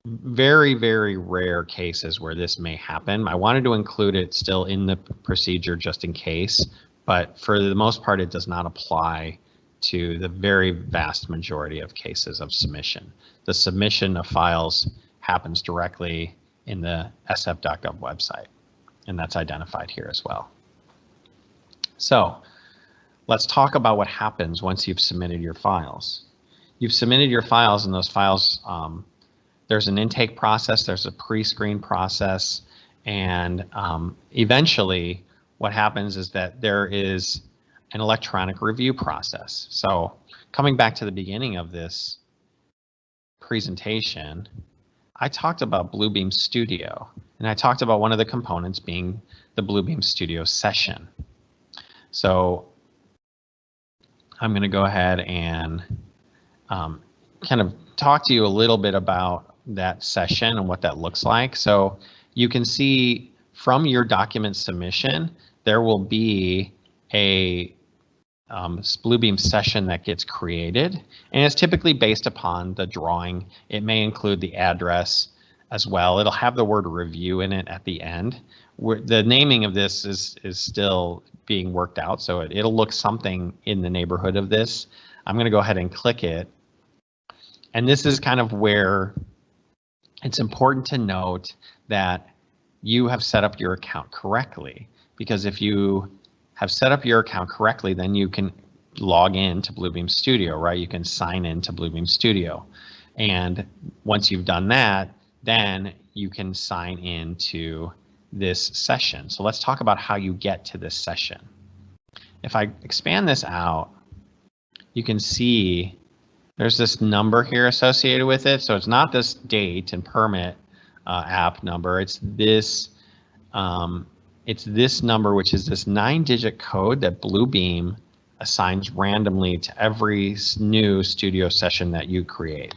very, very rare cases where this may happen. I wanted to include it still in the procedure just in case, but for the most part, it does not apply to the very vast majority of cases of submission. The submission of files happens directly in the sf.gov website, and that's identified here as well. So let's talk about what happens once you've submitted your files. You've submitted your files, and those files, there's an intake process, there's a pre-screen process, and eventually what happens is that there is an electronic review process. So coming back to the beginning of this presentation, I talked about Bluebeam Studio, and I talked about one of the components being the Bluebeam Studio session. So I'm going to go ahead and kind of talk to you a little bit about that session and what that looks like. So you can see from your document submission, there will be a Bluebeam session that gets created, and it's typically based upon the drawing. It may include the address as well. It'll have the word review in it at the end. The naming of this is still being worked out, so it'll look something in the neighborhood of this. I'm going to go ahead and click it, and this is kind of where it's important to note that you have set up your account correctly, because if you have set up your account correctly, then you can log in to Bluebeam Studio, right? You can sign in to Bluebeam Studio. And once you've done that, then you can sign in to this session. So let's talk about how you get to this session. If I expand this out, you can see there's this number here associated with it. So it's not this date and permit app number. It's this number, which is this 9-digit code that Bluebeam assigns randomly to every new studio session that you create.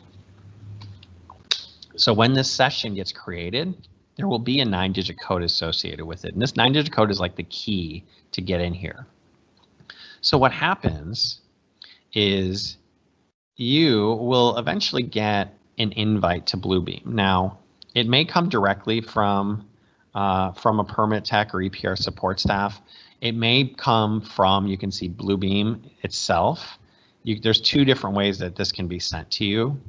So when this session gets created, there will be a 9-digit code associated with it. And this 9-digit code is like the key to get in here. So what happens is you will eventually get an invite to Bluebeam. Now, it may come directly from a permit tech or EPR support staff. It may come from, you can see Bluebeam itself. There's two different ways that this can be sent to you.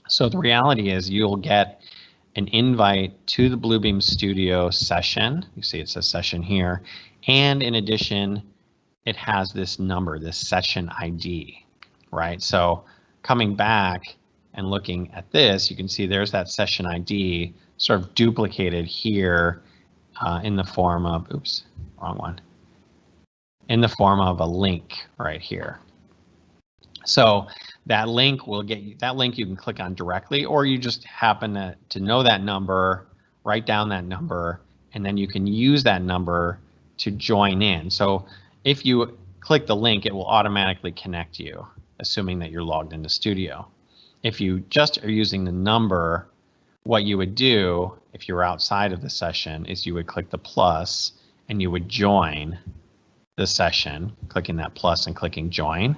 So the reality is you'll get an invite to the Bluebeam Studio session. You see it says session here, And in addition, it has this number, this session ID, right? So coming back and looking at this, you can see there's that session ID sort of duplicated here in the form of, oops, wrong one, in the form of a link right here. So that link will get you, that link you can click on directly, or you just happen to know that number, write down that number, and then you can use that number to join in. So if you click the link, it will automatically connect you, assuming that you're logged into Studio. If you just are using the number, what you would do if you're outside of the session is you would click the plus and you would join the session, clicking that plus and clicking join,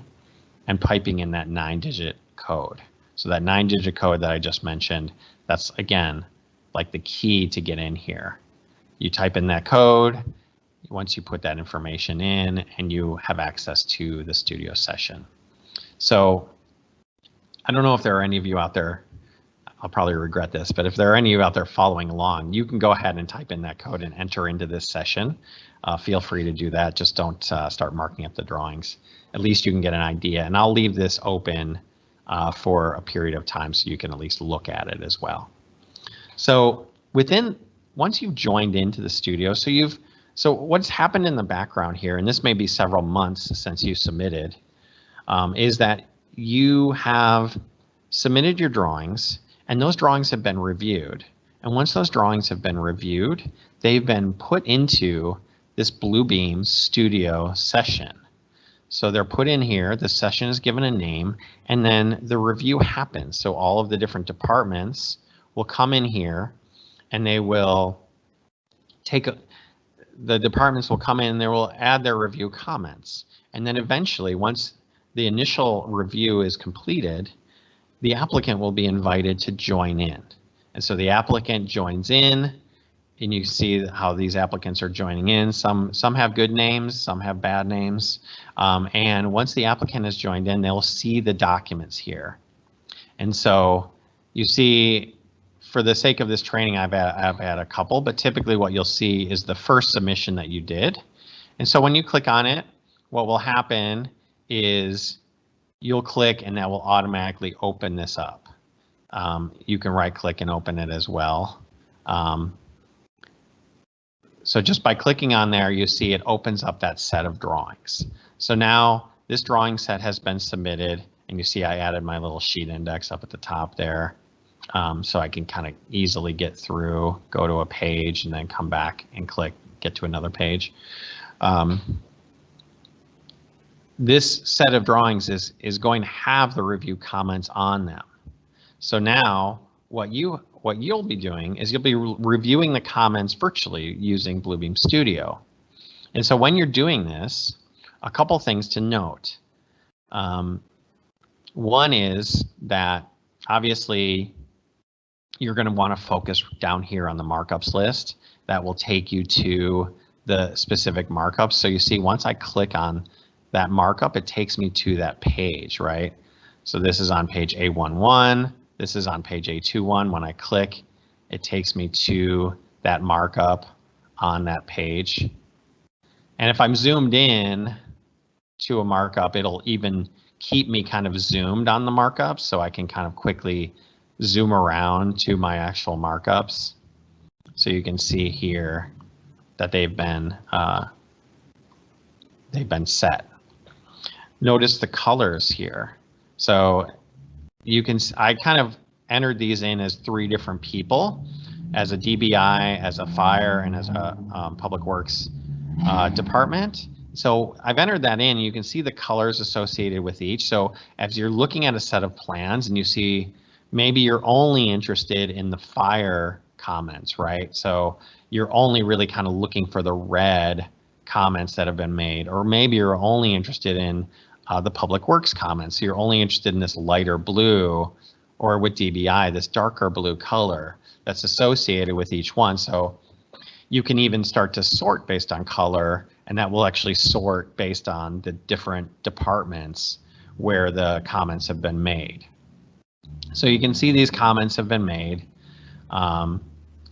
and piping in that 9-digit code. So that 9-digit code that I just mentioned, that's again, like the key to get in here. You type in that code, once you put that information in, and you have access to the Studio session. So I don't know if there are any of you out there, I'll probably regret this, but if there are any of you out there following along, you can go ahead and type in that code and enter into this session. Feel free to do that. Just don't start marking up the drawings. At least you can get an idea, and I'll leave this open for a period of time so you can at least look at it as well. So once you've joined into the Studio, so what's happened in the background here, and this may be several months since you submitted, is that you have submitted your drawings, and those drawings have been reviewed. And once those drawings have been reviewed, they've been put into this Bluebeam Studio session. So they're put in here, the session is given a name, and then the review happens. So all of the different departments will come in here, and they will the departments will come in, they will add their review comments. And then eventually, once the initial review is completed, the applicant will be invited to join in. And so the applicant joins in, and you see how these applicants are joining in. Some have good names, some have bad names. And once the applicant has joined in, they'll see the documents here. And so you see, for the sake of this training, I've had a couple, but typically what you'll see is the first submission that you did. And so when you click on it, what will happen is you'll click and that will automatically open this up. You can right click and open it as well. So just by clicking on there, you see it opens up that set of drawings. So now this drawing set has been submitted, and you see I added my little sheet index up at the top there. So I can kind of easily get through, go to a page, and then come back and click, get to another page. This set of drawings is going to have the review comments on them. So now what you'll be doing is you'll be reviewing the comments virtually using Bluebeam Studio. And so when you're doing this, a couple things to note. One is that obviously you're going to want to focus down here on the markups list. That will take you to the specific markups. So you see, once I click on that markup, it takes me to that page, right? So this is on page A11. This is on page A21. When I click, it takes me to that markup on that page. And if I'm zoomed in to a markup, it'll even keep me kind of zoomed on the markups, so I can kind of quickly zoom around to my actual markups. So you can see here that they've been set. Notice the colors here. So you can, I kind of entered these in as 3 different people, as a DBI, as a fire, and as a public works department. So I've entered that in. You can see the colors associated with each. So as you're looking at a set of plans and you see maybe you're only interested in the fire comments, right? So you're only really kind of looking for the red comments that have been made, or maybe you're only interested in the public works comments. So you're only interested in this lighter blue, or with DBI, this darker blue color that's associated with each one. So you can even start to sort based on color, and that will actually sort based on the different departments where the comments have been made. So you can see these comments have been made. And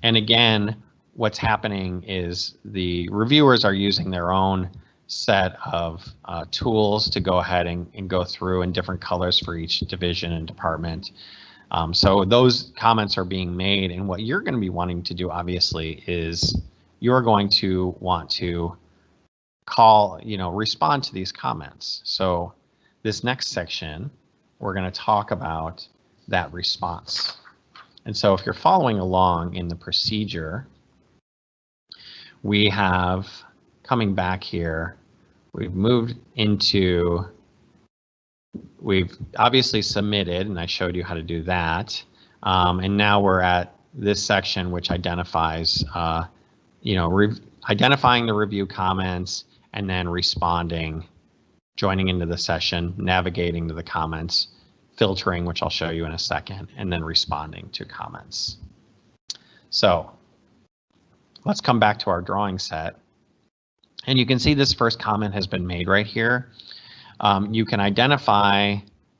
again, what's happening is the reviewers are using their own set of tools to go ahead and go through in different colors for each division and department. So those comments are being made, and what you're going to be wanting to do, obviously, is you're going to want to respond to these comments. So this next section, we're going to talk about that response. And so if you're following along in the procedure, we have, coming back here, we've obviously submitted, and I showed you how to do that. And now we're at this section, which identifies, identifying the review comments and then responding, joining into the session, navigating to the comments, filtering, which I'll show you in a second, and then responding to comments. So let's come back to our drawing set. And you can see this first comment has been made right here. You can identify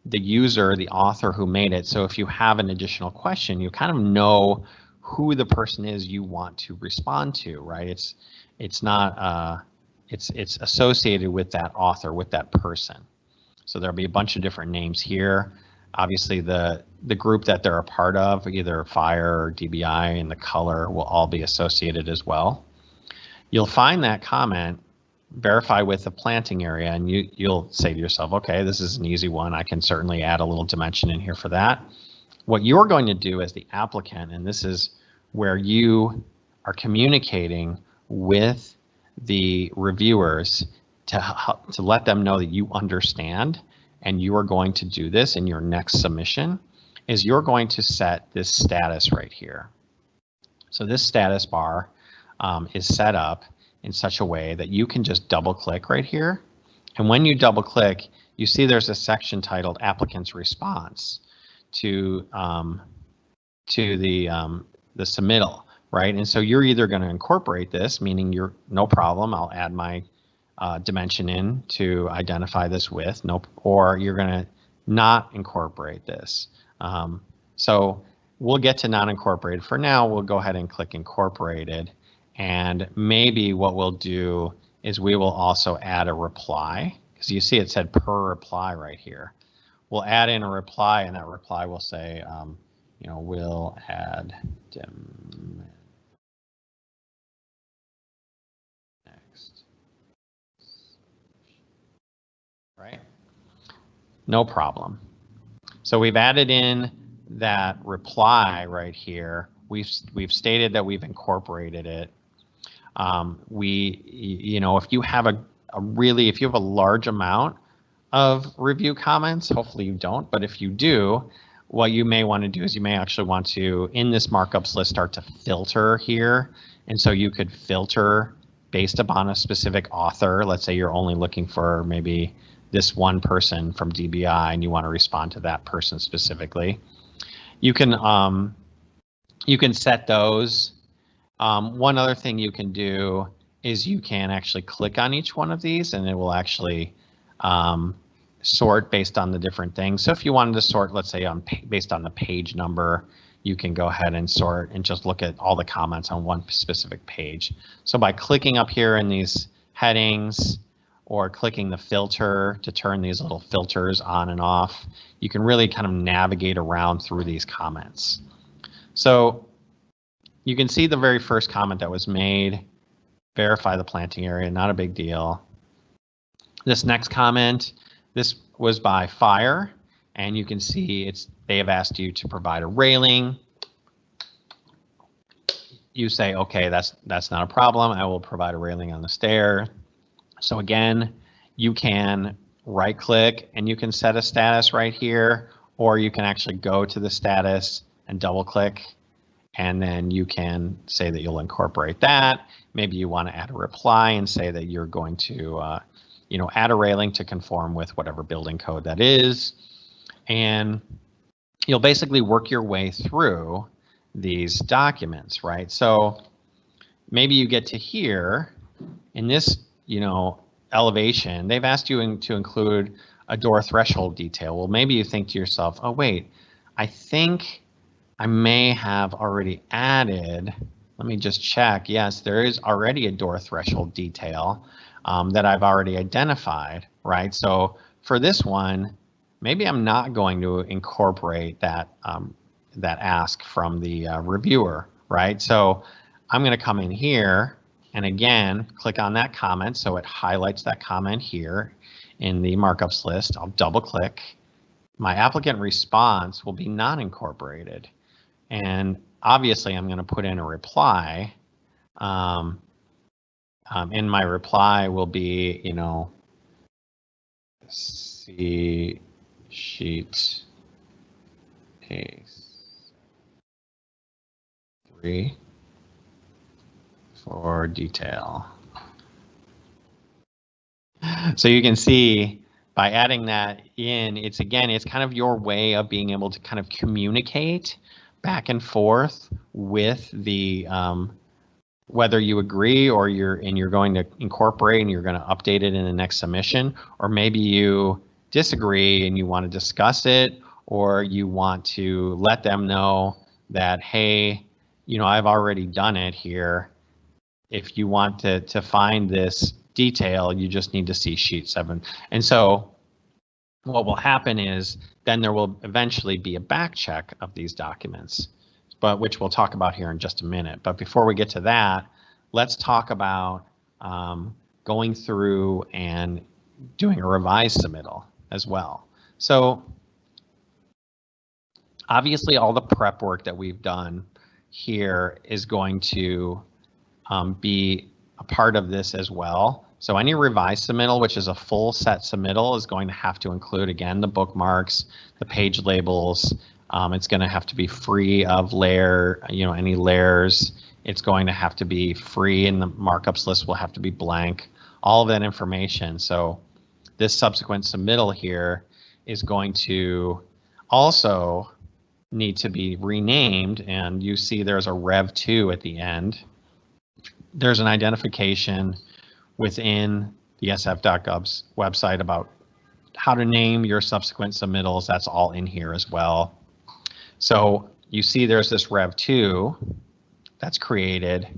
the user, the author who made it. So if you have an additional question, you kind of know who the person is you want to respond to, right? It's associated with that author, with that person. So there'll be a bunch of different names here. Obviously, the group that they're a part of, either fire or DBI, and the color will all be associated as well. You'll find that comment, verify with the planting area, and you'll say to yourself, okay, this is an easy one. I can certainly add a little dimension in here for that. What you're going to do as the applicant, and this is where you are communicating with the reviewers to let them know that you understand and you are going to do this in your next submission, is you're going to set this status right here. So this status bar is set up in such a way that you can just double click right here. And when you double click, you see there's a section titled Applicant's Response to the submittal, right? And so you're either going to incorporate this, meaning you're no problem, I'll add my dimension in to identify this with, or you're going to not incorporate this. So we'll get to not incorporated. For now, we'll go ahead and click incorporated. And maybe what we'll do is we will also add a reply, because you see it said per reply right here. We'll add in a reply, and that reply will say, we'll add next. Right? No problem. So we've added in that reply right here. We've stated that we've incorporated it. If you have if you have a large amount of review comments, hopefully you don't, but if you do, what you may want to do is you may actually want to, in this markups list, start to filter here. And so you could filter based upon a specific author. Let's say you're only looking for maybe this one person from DBI and you want to respond to that person specifically. You can set those. One other thing you can do is you can actually click on each one of these and it will actually sort based on the different things. So if you wanted to sort, let's say based on the page number, you can go ahead and sort and just look at all the comments on one specific page. So by clicking up here in these headings or clicking the filter to turn these little filters on and off, you can really kind of navigate around through these comments. So you can see the very first comment that was made, verify the planting area, not a big deal. This next comment, this was by Fire, and you can see they have asked you to provide a railing. You say, okay, that's not a problem. I will provide a railing on the stair. So again, you can right click and you can set a status right here, or you can actually go to the status and double click, and then you can say that you'll incorporate that. Maybe you want to add a reply and say that you're going to add a railing to conform with whatever building code that is. And you'll basically work your way through these documents, right? So maybe you get to here in this, elevation, they've asked you to include a door threshold detail. Well, maybe you think to yourself, oh, wait, I think I may have already added let me just check. Yes, there is already a door threshold detail that I've already identified, right? So for this one, maybe I'm not going to incorporate that that ask from the reviewer, right? So I'm going to come in here and again click on that comment, so it highlights that comment here in the markups list. I'll double click. My applicant response will be not incorporated, and obviously I'm going to put in a reply. In my reply will be, you know, see sheet A3 for detail. So you can see by adding that in, it's again, it's kind of your way of being able to kind of communicate back and forth with the whether you agree or you're going to incorporate and you're going to update it in the next submission, or maybe you disagree and you want to discuss it, or you want to let them know that, hey, you know, I've already done it here. If you want to find this detail, you just need to see sheet 7. And so what will happen is then there will eventually be a back check of these documents, but which we'll talk about here in just a minute. But before we get to that, let's talk about going through and doing a revised submittal as well. So obviously all the prep work that we've done here is going to be a part of this as well. So any revised submittal, which is a full set submittal, is going to have to include, again, the bookmarks, the page labels. It's going to have to be free of any layers. It's going to have to be free, and the markups list will have to be blank. All of that information. So this subsequent submittal here is going to also need to be renamed, and you see there's a Rev 2 at the end. There's an identification within the sf.gov's website about how to name your subsequent submittals. That's all in here as well. So you see there's this Rev 2 that's created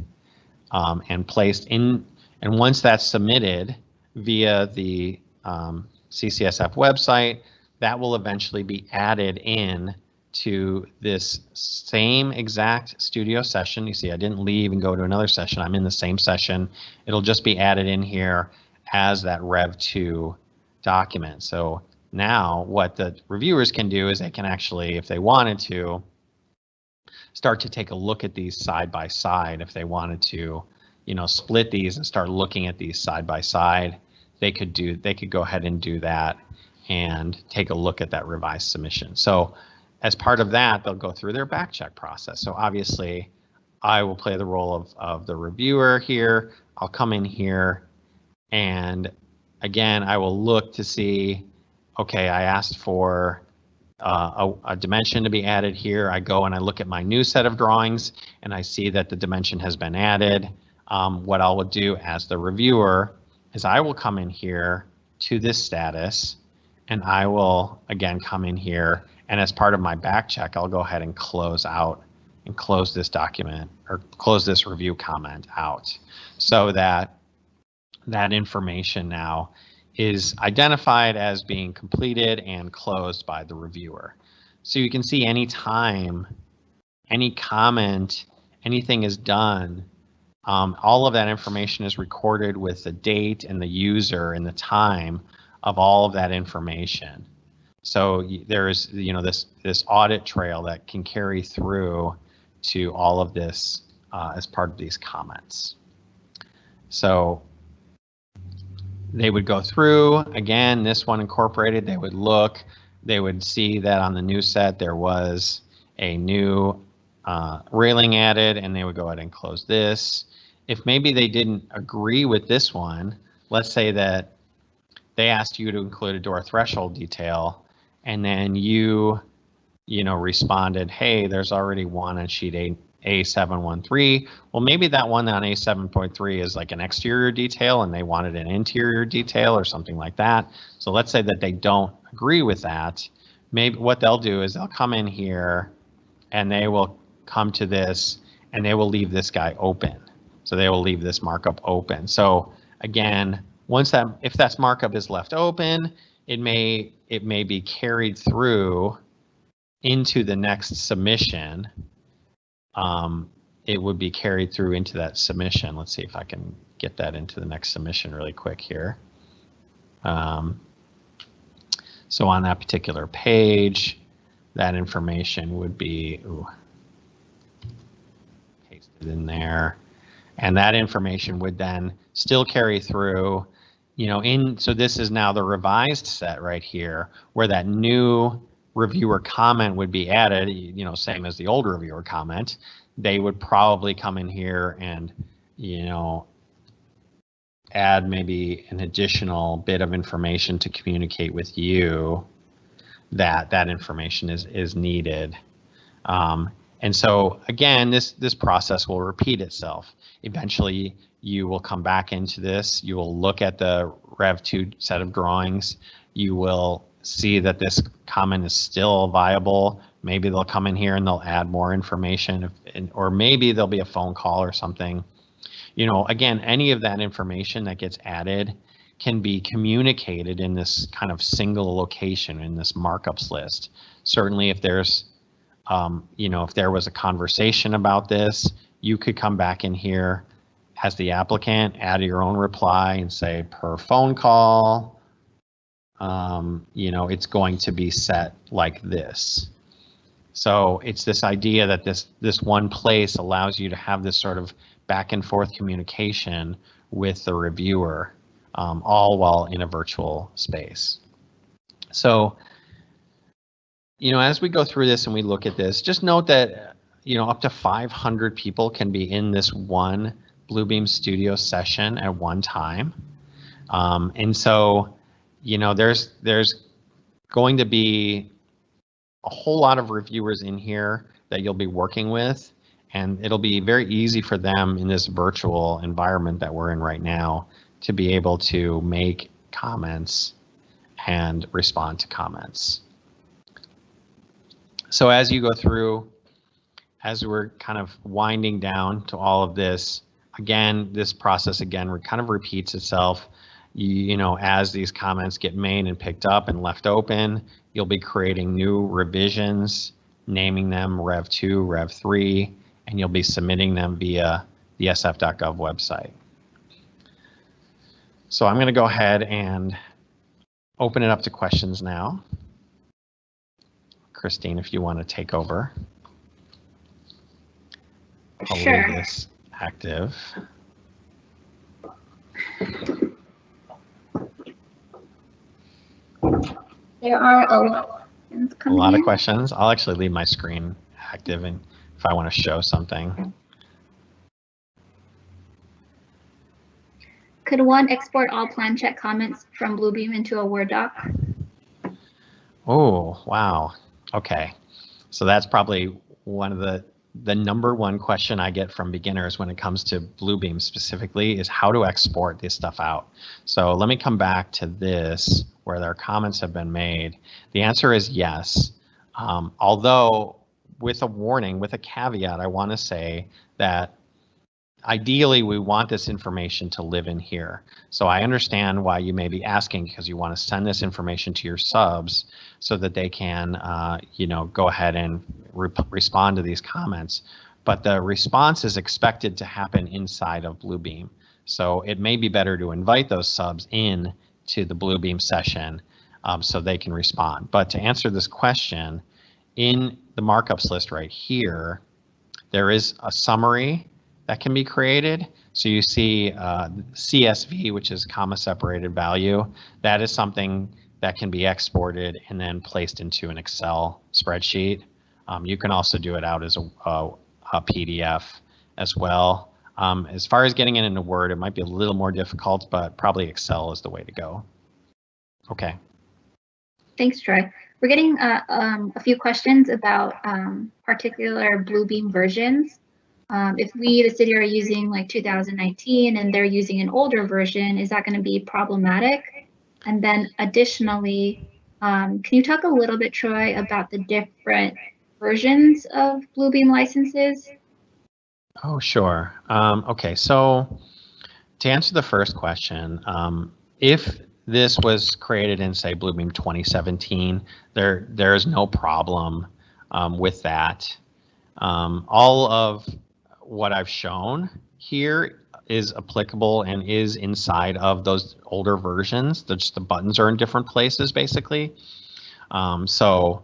and placed in, and once that's submitted via the CCSF website, that will eventually be added in to this same exact studio session. You see I didn't leave and go to another session. I'm in the same session. It'll just be added in here as that Rev 2 document. So now what the reviewers can do is they can actually, if they wanted to, start to take a look at these side by side. If they wanted to, you know, split these and start looking at these side by side, they could go ahead and do that and take a look at that revised submission. So as part of that, they'll go through their back check process. So obviously I will play the role of the reviewer here. I'll come in here and again, I will look to see, okay, I asked for a dimension to be added here. I go and I look at my new set of drawings and I see that the dimension has been added. What I will do as the reviewer is I will come in here to this status and I will again come in here, and as part of my back check, I'll go ahead and close out and close this document or close this review comment out, so that that information now is identified as being completed and closed by the reviewer. So you can see any time, any comment, anything is done, all of that information is recorded with the date and the user and the time of all of that information. So there is, you know, this audit trail that can carry through to all of this as part of these comments. So they would go through, again, this one incorporated, they would look, they would see that on the new set there was a new railing added, and they would go ahead and close this. If maybe they didn't agree with this one, let's say that they asked you to include a door threshold detail, and then you responded, hey, there's already one on sheet A713. Well, maybe that one on A7.3 is like an exterior detail and they wanted an interior detail or something like that. So let's say that they don't agree with that. Maybe what they'll do is they'll come in here and they will come to this and they will leave this guy open. So they will leave this markup open. So again, if that markup is left open, it may be carried through into the next submission. It would be carried through into that submission. Let's see if I can get that into the next submission really quick here. So on that particular page, that information would be pasted in there, and that information would then still carry through, so this is now the revised set right here, where that new reviewer comment would be added, same as the old reviewer comment. They would probably come in here and, add maybe an additional bit of information to communicate with you that that information is needed. And so again, this process will repeat itself. Eventually, you will come back into this. You will look at the Rev2 set of drawings. You will see that this comment is still viable. Maybe they'll come in here and they'll add more information, or maybe there'll be a phone call or something. Again, any of that information that gets added can be communicated in this kind of single location in this markups list. Certainly, if there's, if there was a conversation about this, you could come back in here as the applicant, add your own reply and say per phone call, it's going to be set like this. So it's this idea that this one place allows you to have this sort of back and forth communication with the reviewer, all while in a virtual space. So, as we go through this and we look at this, just note that, up to 500 people can be in this one Bluebeam Studio session at one time. And so, there's going to be a whole lot of reviewers in here that you'll be working with, and it'll be very easy for them in this virtual environment that we're in right now to be able to make comments and respond to comments. So as you go through, as we're kind of winding down to all of this, again, this process again kind of repeats itself. As these comments get made and picked up and left open, you'll be creating new revisions, naming them Rev2, Rev3, and you'll be submitting them via the sf.gov website. So I'm going to go ahead and open it up to questions now. Christine, if you want to take over. I'll Sure. leave this active. There are a lot of questions A coming lot in. of questions. I'll actually leave my screen active and if I want to show something. Could one export all plan check comments from Bluebeam into a Word doc? Oh, wow. Okay. So that's probably one of the number one question I get from beginners when it comes to Bluebeam specifically is how to export this stuff out. So let me come back to this where their comments have been made. The answer is yes. Although with a warning, with a caveat, I want to say that ideally we want this information to live in here. So I understand why you may be asking because you want to send this information to your subs so that they can, go ahead and respond to these comments. But the response is expected to happen inside of Bluebeam. So it may be better to invite those subs in to the Bluebeam session so they can respond. But to answer this question, in the markups list right here, there is a summary that can be created. So you see CSV, which is comma separated value. That is something that can be exported and then placed into an Excel spreadsheet. You can also do it out as a PDF as well. As far as getting it into Word, it might be a little more difficult, but probably Excel is the way to go. Okay. Thanks, Troy. We're getting a few questions about particular Bluebeam versions. If we, the city, are using like 2019 and they're using an older version, is that going to be problematic? And then additionally, can you talk a little bit, Troy, about the different versions of Bluebeam licenses? Oh, sure. Okay, so to answer the first question, if this was created in, say, Bluebeam 2017, there is no problem with that. All of what I've shown here is applicable and is inside of those older versions. Just the buttons are in different places, basically. So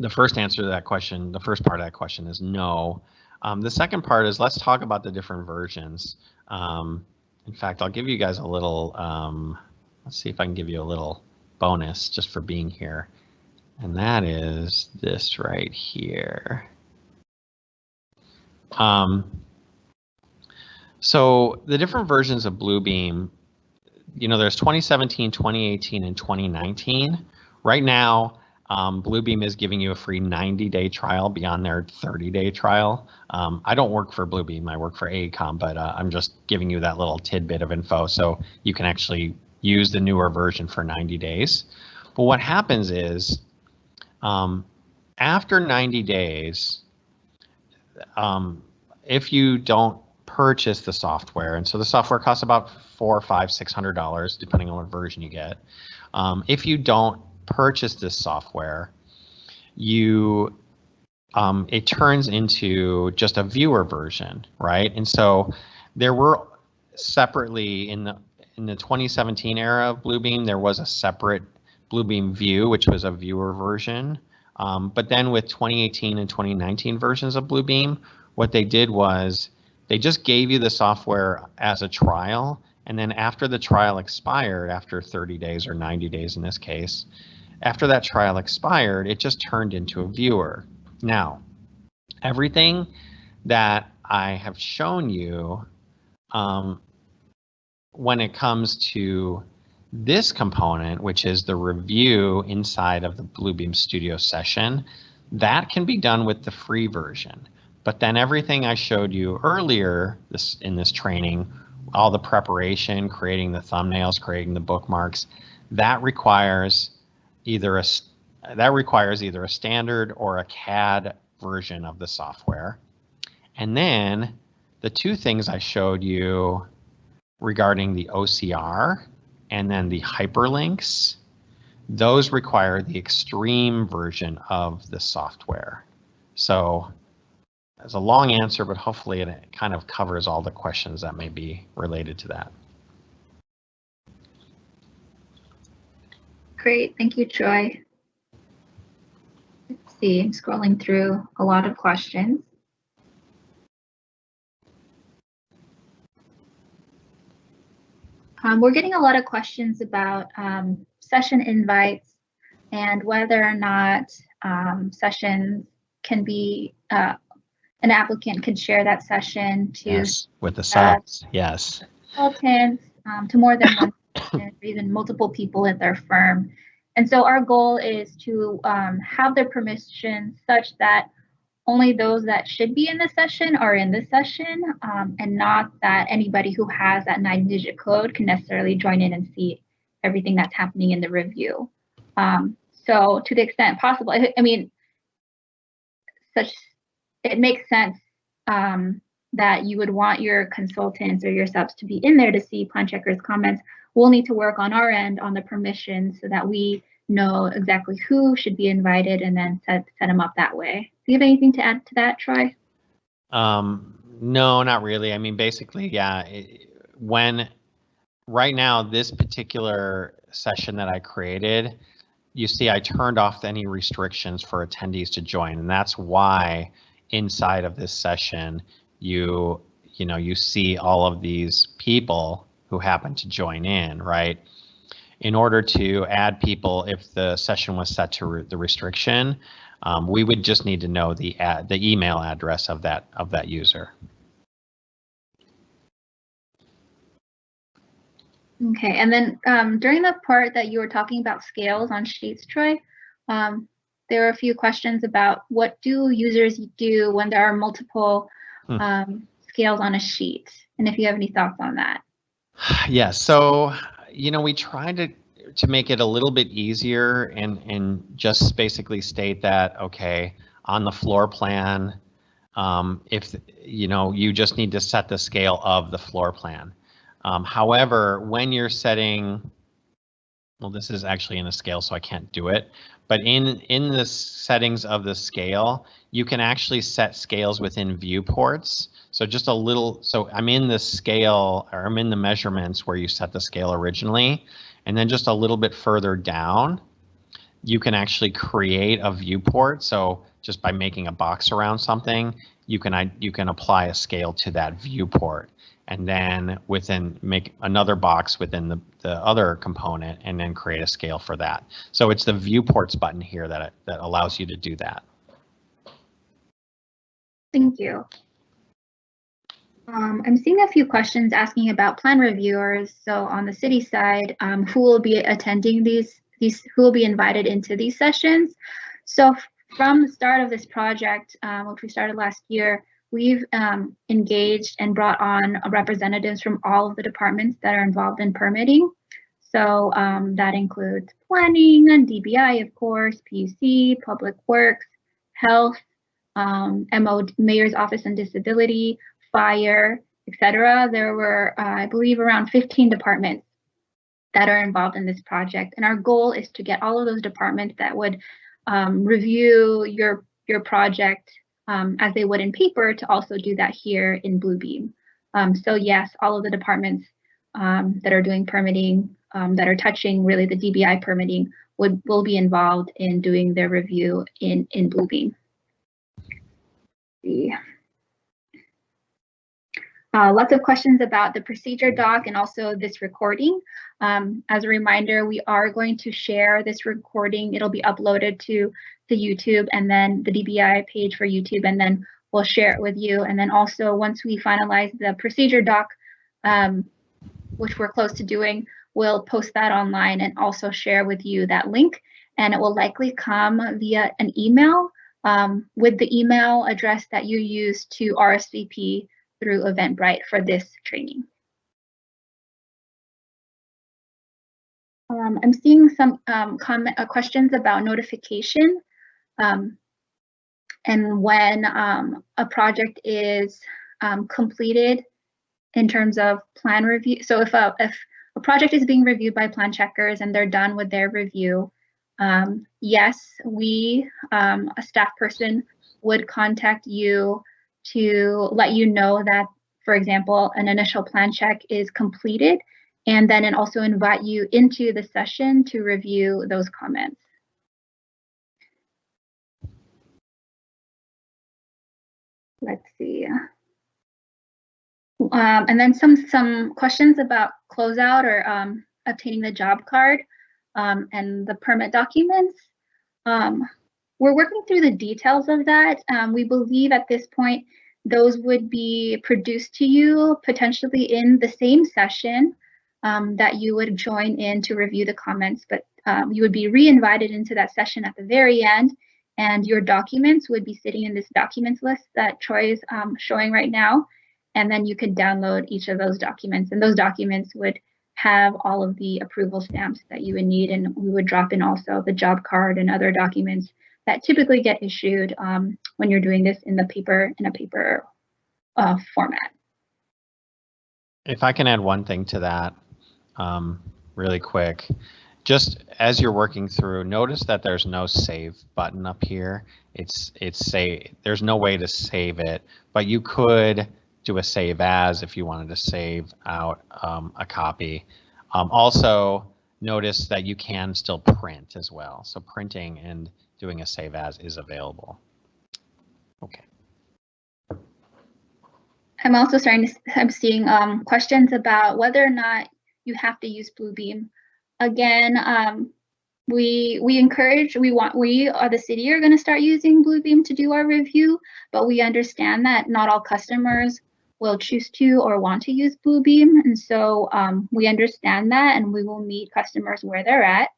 the first answer to that question, the first part of that question is no. The second part is let's talk about the different versions. In fact, I'll give you guys a little, let's see if I can give you a little bonus just for being here. And that is this right here. So the different versions of Bluebeam, you know, there's 2017, 2018, and 2019. Right now, Bluebeam is giving you a free 90-day trial beyond their 30-day trial. I don't work for Bluebeam, I work for AECOM, but I'm just giving you that little tidbit of info so you can actually use the newer version for 90 days. But what happens is, after 90 days, if you don't purchase the software, and so the software costs about $400, $500, $600 depending on what version you get. If you don't purchase this software, you it turns into just a viewer version, right? And so there were separately in the 2017 era of Bluebeam, there was a separate Bluebeam View, which was a viewer version. But then with 2018 and 2019 versions of Bluebeam, what they did was they just gave you the software as a trial, and then after the trial expired, after 30 days or 90 days in this case, after that trial expired, it just turned into a viewer. Now, everything that I have shown you when it comes to this component, which is the review inside of the Bluebeam Studio session, that can be done with the free version. But then everything I showed you earlier in this training, all the preparation, creating the thumbnails, creating the bookmarks, that requires either a standard or a CAD version of the software. And then the two things I showed you regarding the OCR and then the hyperlinks, those require the extreme version of the software. So it's a long answer, but hopefully it kind of covers all the questions that may be related to that. Great, thank you, Troy. Let's see, I'm scrolling through a lot of questions. We're getting a lot of questions about session invites and whether or not sessions can be, an applicant could share that session to yes, with the subs, yes. Consultants, to more than one person, or even multiple people at their firm. And so our goal is to have the permission such that only those that should be in the session are in the session, and not that anybody who has that 9-digit code can necessarily join in and see everything that's happening in the review. So to the extent possible, I mean, it makes sense that you would want your consultants or your subs to be in there to see plan checkers' comments. We'll need to work on our end on the permissions so that we know exactly who should be invited and then set them up that way. Do you have anything to add to that, Troy? No, not really. I mean, basically, yeah, right now, this particular session that I created, you see I turned off any restrictions for attendees to join, and that's why inside of this session, you see all of these people who happen to join in, right? In order to add people, if the session was set to the restriction, we would just need to know the email address of that user. Okay, and then during the part that you were talking about scales on sheets, Troy, there were a few questions about what do users do when there are multiple scales on a sheet, and if you have any thoughts on that. Yeah, so we tried to make it a little bit easier and just basically state that, okay, on the floor plan, if you just need to set the scale of the floor plan. However, when you're setting, well, this is actually in a scale, so I can't do it. But in the settings of the scale, you can actually set scales within viewports. So just a little, so I'm in the scale, or I'm in the measurements where you set the scale originally, and then just a little bit further down, you can actually create a viewport. So just by making a box around something, you can apply a scale to that viewport, and then make another box within the other component, and then create a scale for that. So it's the viewports button here that allows you to do that. Thank you. I'm seeing a few questions asking about plan reviewers. So on the city side, who will be attending who will be invited into these sessions? So from the start of this project, which we started last year, we've engaged and brought on representatives from all of the departments that are involved in permitting. So that includes planning and DBI, of course, PUC, Public Works, Health, Mayor's Office on Disability, Fire, etc. There were, I believe, around 15 departments that are involved in this project. And our goal is to get all of those departments that would review your project as they would in paper to also do that here in Bluebeam. So yes, all of the departments that are doing permitting, that are touching really the DBI permitting will be involved in doing their review in Bluebeam. Lots of questions about the procedure doc and also this recording. As a reminder, we are going to share this recording. It'll be uploaded to YouTube and then the DBI page for YouTube, and then we'll share it with you. And then also once we finalize the procedure doc, which we're close to doing, we'll post that online and also share with you that link. And it will likely come via an email with the email address that you use to RSVP through Eventbrite for this training. I'm seeing some questions about notification and when a project is completed in terms of plan review. So if a project is being reviewed by plan checkers and they're done with their review, yes, we, a staff person, would contact you to let you know that, for example, an initial plan check is completed, and then it also invite you into the session to review those comments. Let's see. And then some questions about closeout or obtaining the job card and the permit documents. We're working through the details of that. We believe at this point those would be produced to you potentially in the same session that you would join in to review the comments, but you would be re-invited into that session at the very end, and your documents would be sitting in this documents list that Troy is showing right now, and then you could download each of those documents, and those documents would have all of the approval stamps that you would need, and we would drop in also the job card and other documents that typically get issued when you're doing this in a paper format. If I can add one thing to that really quick, just as you're working through, notice that there's no save button up here. There's no way to save it, but you could do a save as if you wanted to save out a copy. Also, notice that you can still print as well. So printing and doing a save as is available. Okay. I'm also I'm seeing questions about whether or not you have to use Bluebeam. Again, we are the city are going to start using Bluebeam to do our review, but we understand that not all customers will choose to or want to use Bluebeam, and so we understand that, and we will meet customers where they're at.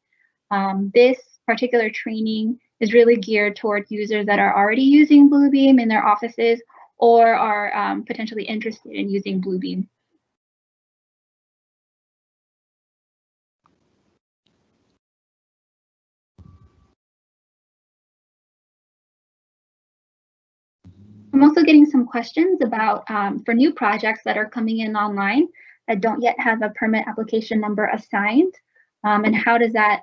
This particular training is really geared towards users that are already using Bluebeam in their offices or are potentially interested in using Bluebeam. I'm also getting some questions about for new projects that are coming in online that don't yet have a permit application number assigned, and how does that,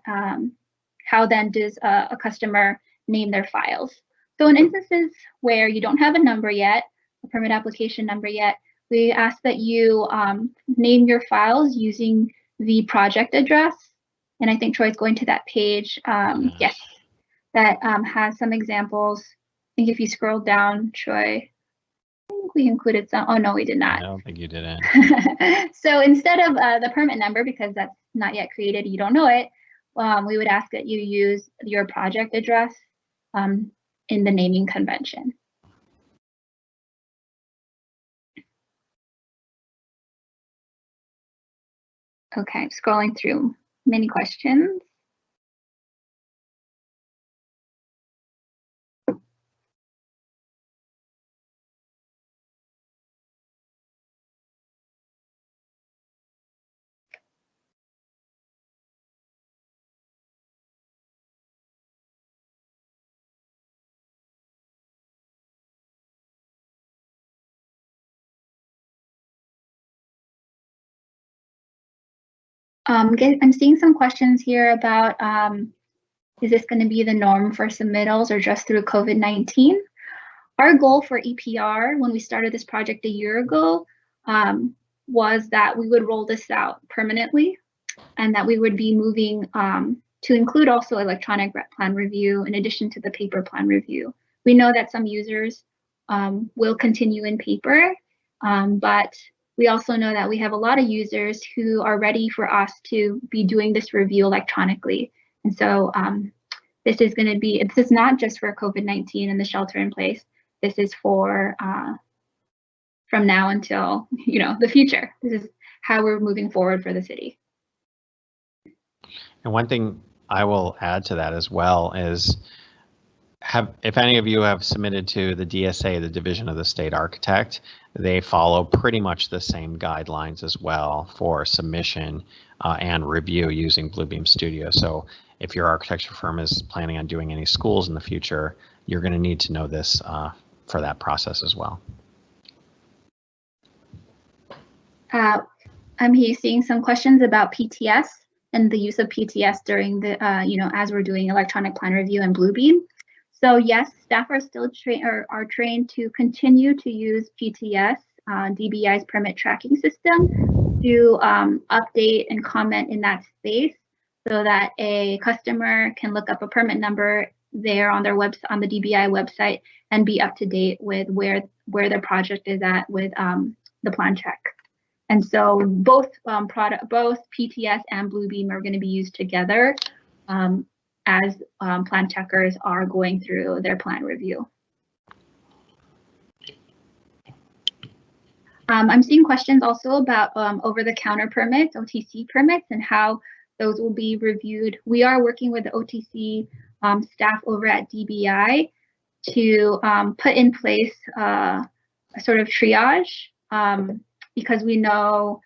how then does a customer name their files? So in instances where you don't have a number yet, a permit application number yet, we ask that you name your files using the project address. And I think Troy's going to that page. Yes, that has some examples. I think if you scroll down, Troy, I think we included some. Oh, no, we did not. I don't think you didn't. So instead of the permit number, because that's not yet created, you don't know it, we would ask that you use your project address in the naming convention. Okay, scrolling through many questions. I'm seeing some questions here about, is this going to be the norm for submittals or just through COVID-19? Our goal for EPR when we started this project a year ago was that we would roll this out permanently and that we would be moving to include also electronic plan review in addition to the paper plan review. We know that some users will continue in paper, but we also know that we have a lot of users who are ready for us to be doing this review electronically. And so this is going to be, this is not just for COVID-19 and the shelter in place. This is for from now until, you know, the future. This is how we're moving forward for the city. And one thing I will add to that as well is, if any of you have submitted to the DSA, the Division of the State Architect, they follow pretty much the same guidelines as well for submission and review using Bluebeam Studio. So if your architecture firm is planning on doing any schools in the future, you're going to need to know this for that process as well. I'm here seeing some questions about PTS and the use of PTS during the, you know, as we're doing electronic plan review and Bluebeam. So yes, staff are still are trained to continue to use PTS, DBI's permit tracking system, to update and comment in that space so that a customer can look up a permit number there on their website, on the DBI website, and be up to date with where their project is at with the plan check. And so both both PTS and Bluebeam are going to be used together as plan checkers are going through their plan review. I'm seeing questions also about over-the-counter permits, OTC permits, and how those will be reviewed. We are working with the OTC staff over at DBI to put in place a sort of triage because we know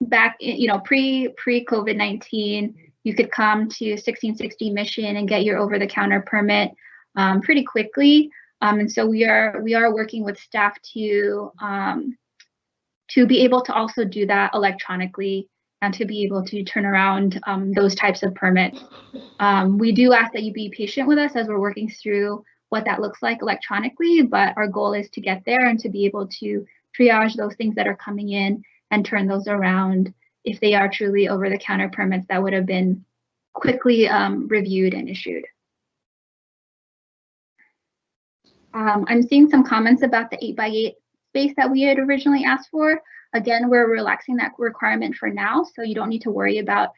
back, you know, pre-COVID-19, you could come to 1660 Mission and get your over-the-counter permit pretty quickly. And so we are working with staff to be able to also do that electronically and to be able to turn around those types of permits. We do ask that you be patient with us as we're working through what that looks like electronically, but our goal is to get there and to be able to triage those things that are coming in and turn those around if they are truly over-the-counter permits that would have been quickly reviewed and issued. I'm seeing some comments about the 8x8 space that we had originally asked for. Again, we're relaxing that requirement for now, so you don't need to worry about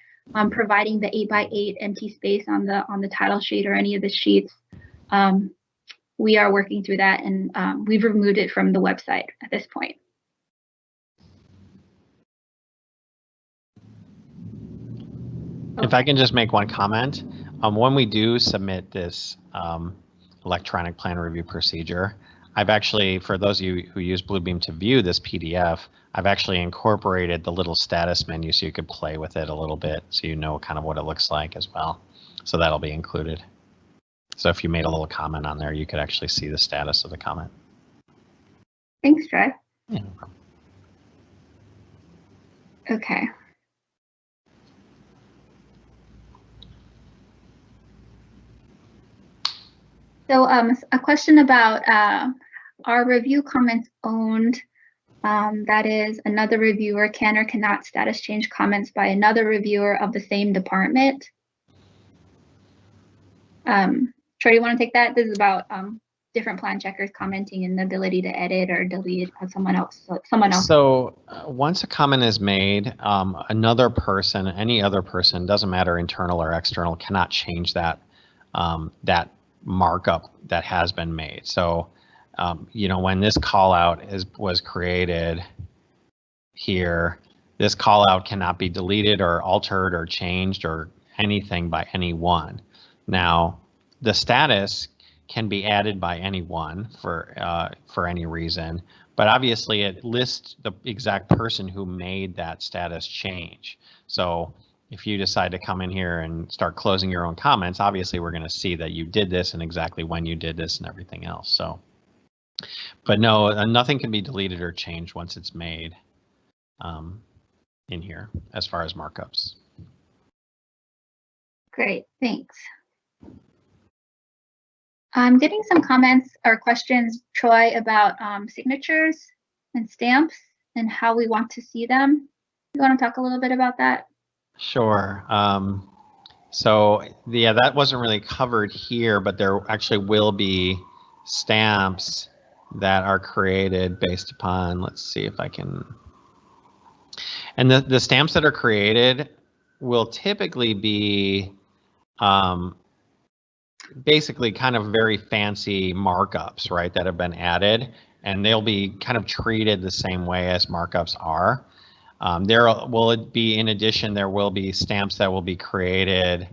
providing the 8x8 empty space on the title sheet or any of the sheets. We are working through that, and we've removed it from the website at this point. If I can just make one comment, when we do submit this electronic plan review procedure, I've actually, for those of you who use Bluebeam to view this PDF, I've actually incorporated the little status menu so you could play with it a little bit so you know kind of what it looks like as well. So that'll be included. So if you made a little comment on there, you could actually see the status of the comment. Thanks, Troy. Yeah, no problem. Okay. So a question about are review comments owned? That is, another reviewer can or cannot status change comments by another reviewer of the same department. Troy, you want to take that? This is about different plan checkers commenting and the ability to edit or delete someone else. So once a comment is made, another person, any other person, doesn't matter internal or external, cannot change that that markup that has been made. So you know, when this call out was created here, this call out cannot be deleted or altered or changed or anything by anyone. Now, the status can be added by anyone for any reason, but obviously it lists the exact person who made that status change. So if you decide to come in here and start closing your own comments, obviously we're going to see that you did this and exactly when you did this and everything else. So, but no, nothing can be deleted or changed once it's made in here as far as markups. Great, thanks. I'm getting some comments or questions, Troy, about signatures and stamps and how we want to see them. You want to talk a little bit about that? Sure. So yeah, that wasn't really covered here, but there actually will be stamps that are created based upon, let's see if I can, and the stamps that are created will typically be basically kind of very fancy markups, right, that have been added, and they'll be kind of treated the same way as markups are. There will be, in addition, there will be stamps that will be created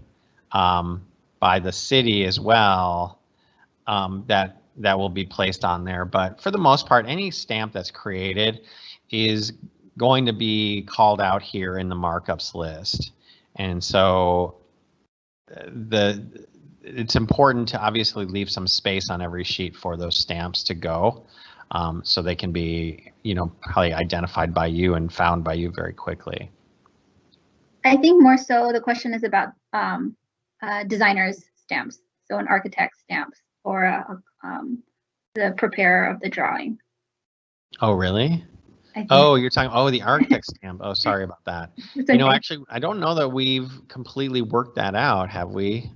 by the city as well that will be placed on there. But for the most part, any stamp that's created is going to be called out here in the markups list. And so it's important to obviously leave some space on every sheet for those stamps to go. So they can be, you know, probably identified by you and found by you very quickly. I think more so the question is about designer's stamps, so an architect's stamps or the preparer of the drawing. Oh, really? Oh, you're talking, the architect's stamp. Oh, sorry about that. Okay. You know, actually, I don't know that we've completely worked that out, have we?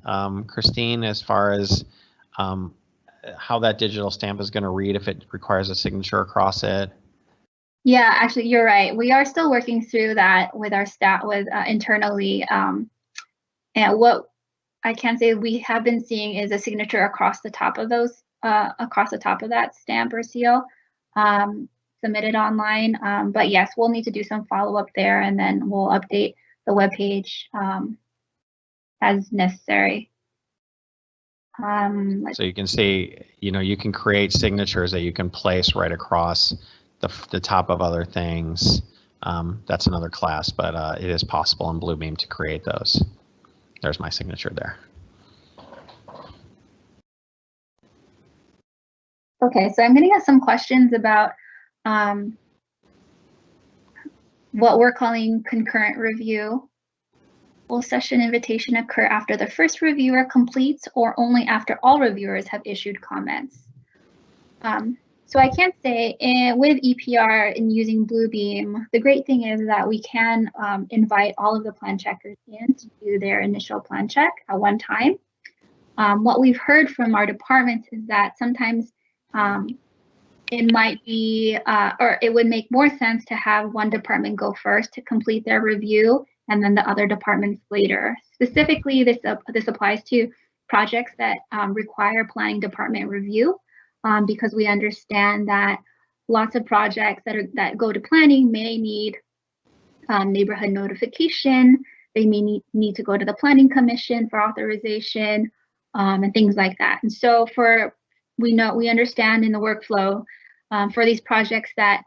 Christine, as far as how that digital stamp is going to read if it requires a signature across it? Yeah, actually, you're right. We are still working through that with our staff, internally. And what I can say we have been seeing is a signature across the top of those, across the top of that stamp or seal submitted online. But yes, we'll need to do some follow-up there, and then we'll update the webpage as necessary. So you can see, you know, you can create signatures that you can place right across the top of other things. That's another class, but it is possible in Bluebeam to create those. There's my signature there. Okay, so I'm getting some questions about what we're calling concurrent review. Will session invitation occur after the first reviewer completes or only after all reviewers have issued comments? So I can't say with EPR and using Bluebeam, the great thing is that we can invite all of the plan checkers in to do their initial plan check at one time. What we've heard from our departments is that sometimes it might be, or it would make more sense to have one department go first to complete their review and then the other departments later. Specifically, this applies to projects that require planning department review, because we understand that lots of projects that go to planning may need neighborhood notification. They may need to go to the planning commission for authorization and things like that. And so we understand in the workflow for these projects that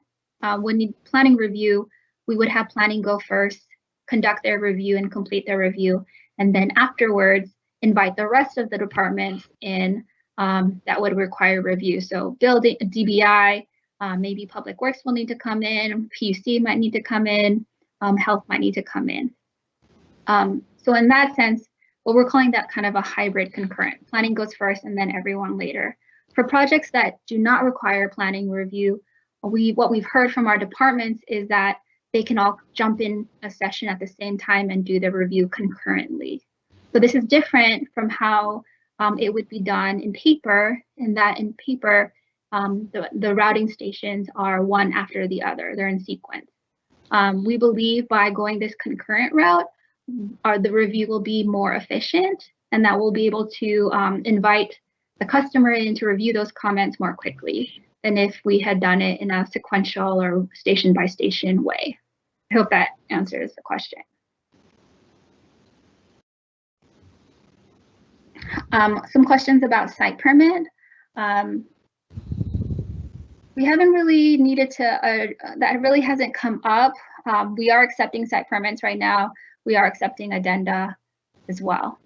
would need planning review, we would have planning go first, conduct their review and complete their review. And then afterwards, invite the rest of the departments in that would require review. So building, DBI, maybe Public Works will need to come in, PUC might need to come in, health might need to come in. So in that sense, well, we're calling that kind of a hybrid concurrent. Planning goes first and then everyone later. For projects that do not require planning review, what we've heard from our departments is that they can all jump in a session at the same time and do the review concurrently. So this is different from how it would be done in paper, in that in paper, the routing stations are one after the other, they're in sequence. We believe by going this concurrent route, the review will be more efficient, and that we'll be able to invite the customer in to review those comments more quickly than if we had done it in a sequential or station by station way. I hope that answers the question. Some questions about site permit. We haven't really needed to, that really hasn't come up. We are accepting site permits right now. We are accepting addenda as well.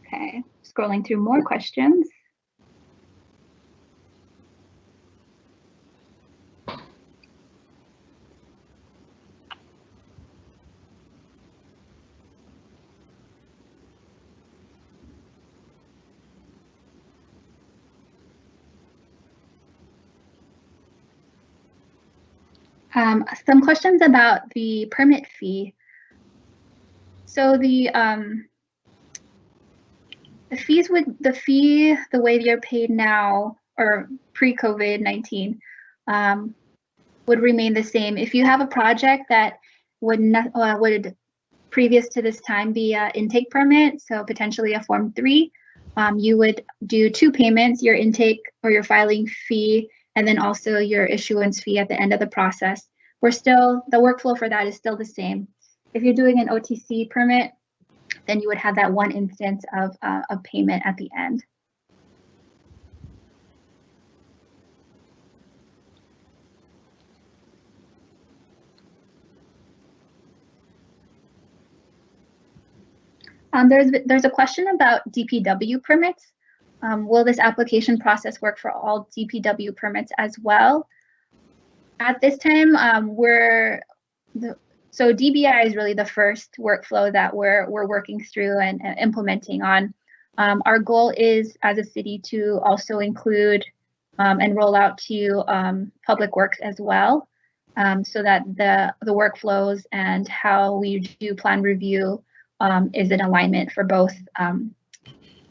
Okay, scrolling through more questions. Some questions about the permit fee. So the fee, the way they're paid now or pre-COVID-19 would remain the same. If you have a project that would previous to this time be an intake permit, so potentially a Form 3, you would do 2 payments, your intake or your filing fee, and then also your issuance fee at the end of the process. The workflow for that is still the same. If you're doing an OTC permit, then you would have that one instance of payment at the end. There's a question about DPW permits. Will this application process work for all DPW permits as well? At this time, so DBI is really the first workflow that we're working through and implementing on. Our goal is as a city to also include and roll out to Public Works as well, so that the workflows and how we do plan review is in alignment for both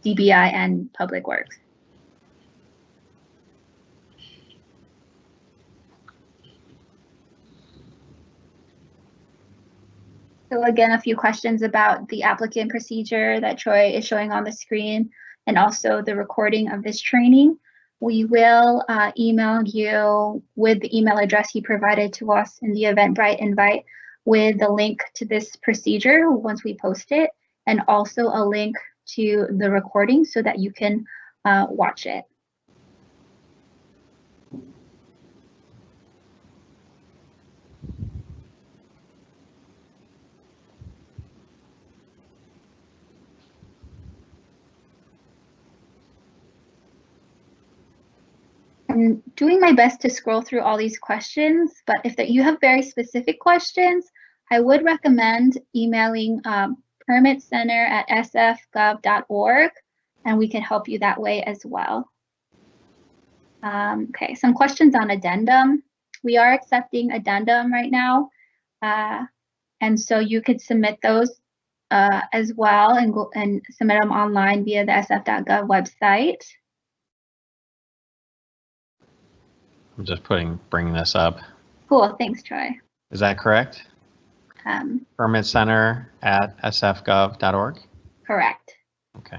DBI and Public Works. So again, a few questions about the applicant procedure that Troy is showing on the screen, and also the recording of this training. We will email you with the email address he provided to us in the Eventbrite invite with the link to this procedure once we post it, and also a link to the recording so that you can watch it. I'm doing my best to scroll through all these questions, but if you have very specific questions, I would recommend emailing permitcenter@sfgov.org, and we can help you that way as well. Okay, some questions on addendum. We are accepting addendum right now, and so you could submit those as well and submit them online via the sf.gov website. I'm just bringing this up. Cool, thanks, Troy. Is that correct? Permitcenter@sfgov.org? Correct. Okay.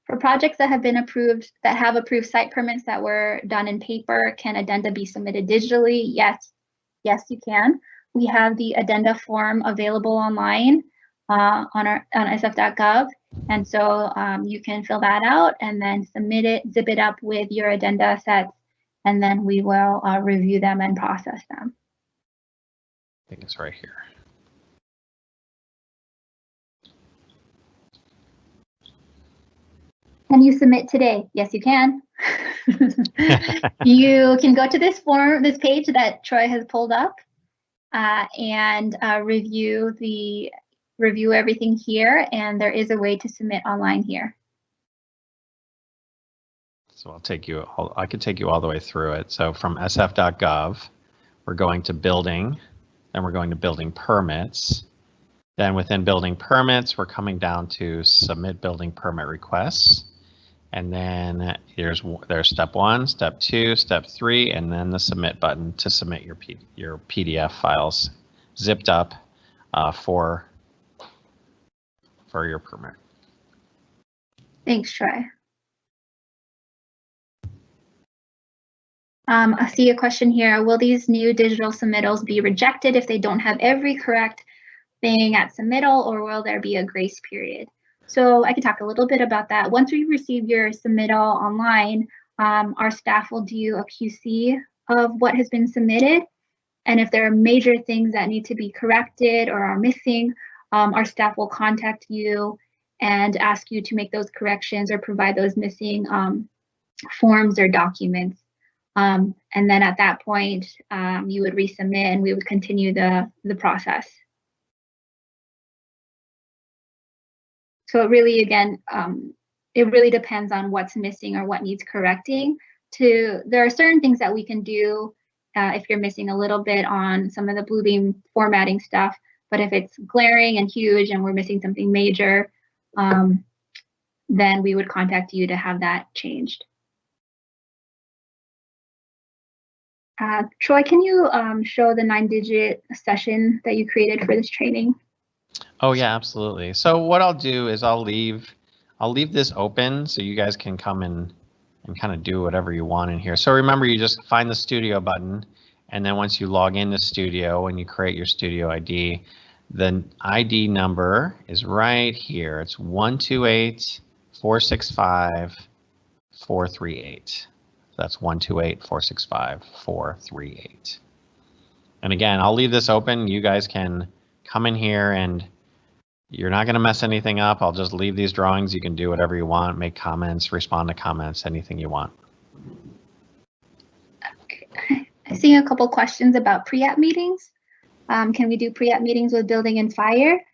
For projects that have been approved, that have approved site permits that were done in paper, can addenda be submitted digitally? Yes, you can. We have the addenda form available online on sf.gov. And so you can fill that out and then submit it, zip it up with your addenda sets, and then we will review them and process them. I think it's right here. Can you submit today? Yes, you can. You can go to this page that Troy has pulled up and review everything here. And there is a way to submit online here. So I could take you all the way through it. So from sf.gov, we're going to building, then we're going to building permits. Then within building permits, we're coming down to submit building permit requests. And then there's step 1, step 2, step 3, and then the submit button to submit your PDF files zipped up for your permit. Thanks, Troy. I see a question here. Will these new digital submittals be rejected if they don't have every correct thing at submittal, or will there be a grace period? So I can talk a little bit about that. Once we receive your submittal online, our staff will do a QC of what has been submitted. And if there are major things that need to be corrected or are missing, our staff will contact you and ask you to make those corrections or provide those missing forms or documents. And then at that point, you would resubmit and we would continue the process. So it really, again, it really depends on what's missing or what needs correcting. There are certain things that we can do if you're missing a little bit on some of the Bluebeam formatting stuff, but if it's glaring and huge and we're missing something major, then we would contact you to have that changed. Troy, can you show the 9-digit session that you created for this training? Oh yeah, absolutely. So what I'll do is I'll leave this open so you guys can come and kind of do whatever you want in here. So remember, you just find the studio button, and then once you log into Studio and you create your Studio ID, the ID number is right here. It's 128-465-438. That's 128-465-438. And again, I'll leave this open. You guys can come in here and you're not going to mess anything up. I'll just leave these drawings. You can do whatever you want, make comments, respond to comments, anything you want. Okay. I see a couple questions about pre-app meetings. Can we do pre-app meetings with building and fire?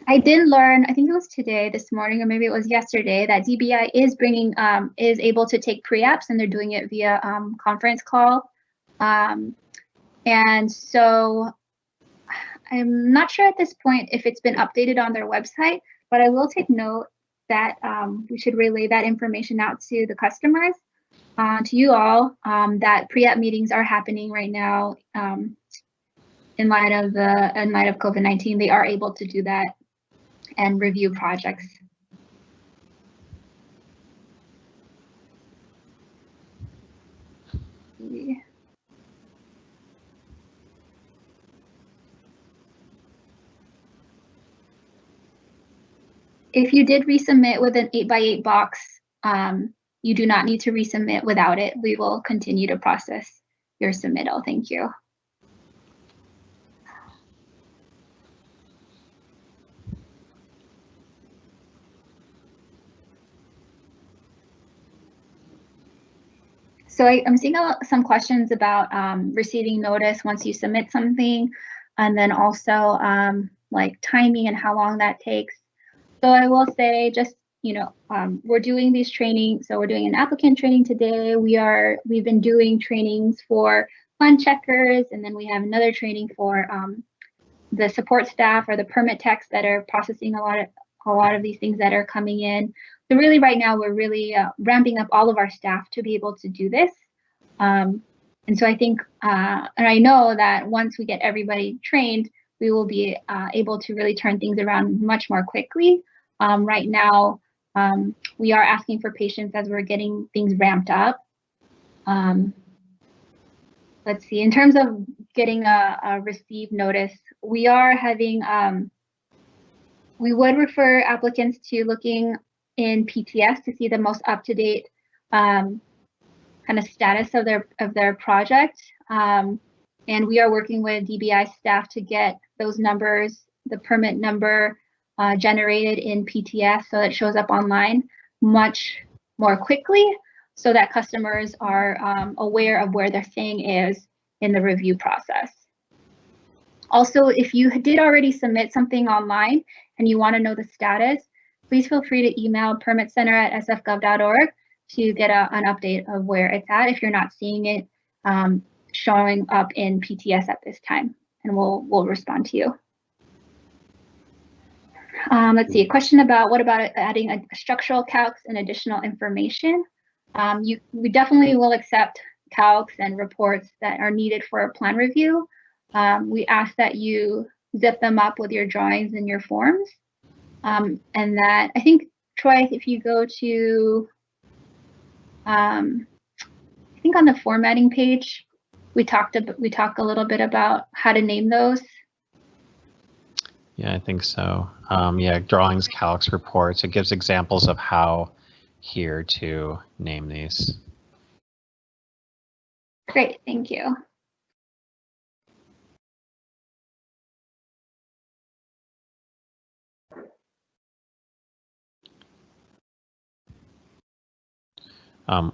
I did learn, I think it was today, this morning, or maybe it was yesterday, that DBI is able to take pre-apps, and they're doing it via conference call. And so I'm not sure at this point if it's been updated on their website, but I will take note that we should relay that information out to the customers, to you all, that pre-app meetings are happening right now. In light of COVID-19, they are able to do that and review projects. If you did resubmit with an 8x8 box, you do not need to resubmit without it. We will continue to process your submittal. Thank you. So I'm seeing some questions about receiving notice once you submit something, and then also like timing and how long that takes. So I will say, just, we're doing these trainings. So we're doing an applicant training today. We've been doing trainings for fund checkers, and then we have another training for the support staff or the permit techs that are processing a lot of these things that are coming in. So really right now we're really ramping up all of our staff to be able to do this. And so I think, and I know that once we get everybody trained, we will be able to really turn things around much more quickly. Right now, we are asking for patience as we're getting things ramped up. Let's see, in terms of getting a receive notice, we are having We would refer applicants to looking in PTS to see the most up-to-date kind of status of their project. And we are working with DBI staff to get those numbers, the permit number generated in PTS so it shows up online much more quickly so that customers are aware of where their thing is in the review process. Also, if you did already submit something online and you want to know the status, please feel free to email permitcenter@sfgov.org to get an update of where it's at if you're not seeing it showing up in PTS at this time, and we'll respond to you. Let's see, a question about what about adding a structural calcs and additional information. We definitely will accept calcs and reports that are needed for a plan review. We ask that you zip them up with your drawings and your forms. And that, I think, Troy, if you go to, I think on the formatting page, we talk a little bit about how to name those. Yeah, I think so. Yeah, drawings, calcs, reports. It gives examples of how here to name these. Great, thank you.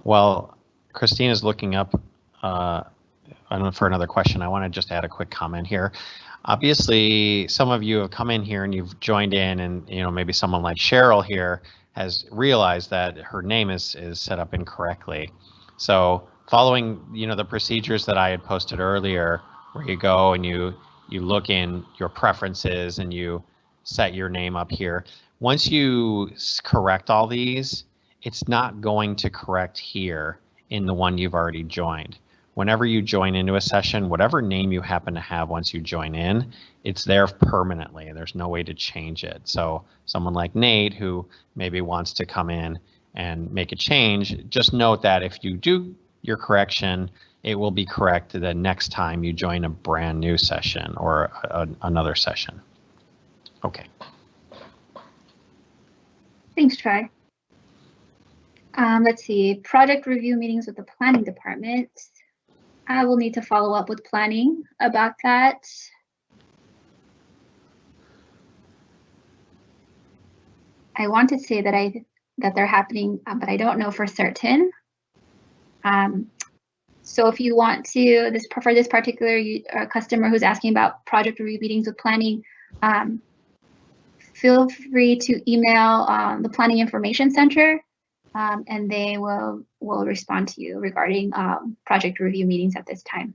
While Christine is looking up for another question, I want to just add a quick comment here. Obviously, some of you have come in here and you've joined in, and maybe someone like Cheryl here has realized that her name is set up incorrectly. So following the procedures that I had posted earlier, where you go and you look in your preferences and you set your name up here. Once you correct all these, it's not going to correct here in the one you've already joined. Whenever you join into a session, whatever name you happen to have once you join in, it's there permanently. There's no way to change it. So someone like Nate, who maybe wants to come in and make a change, just note that if you do your correction, it will be correct the next time you join a brand new session or another session. Okay. Thanks, Troy. Let's see, project review meetings with the planning department. I will need to follow up with planning about that. I want to say that they're happening, but I don't know for certain. So if you want to, for this particular customer who's asking about project review meetings with planning, feel free to email the Planning Information Center, and they will respond to you regarding project review meetings at this time.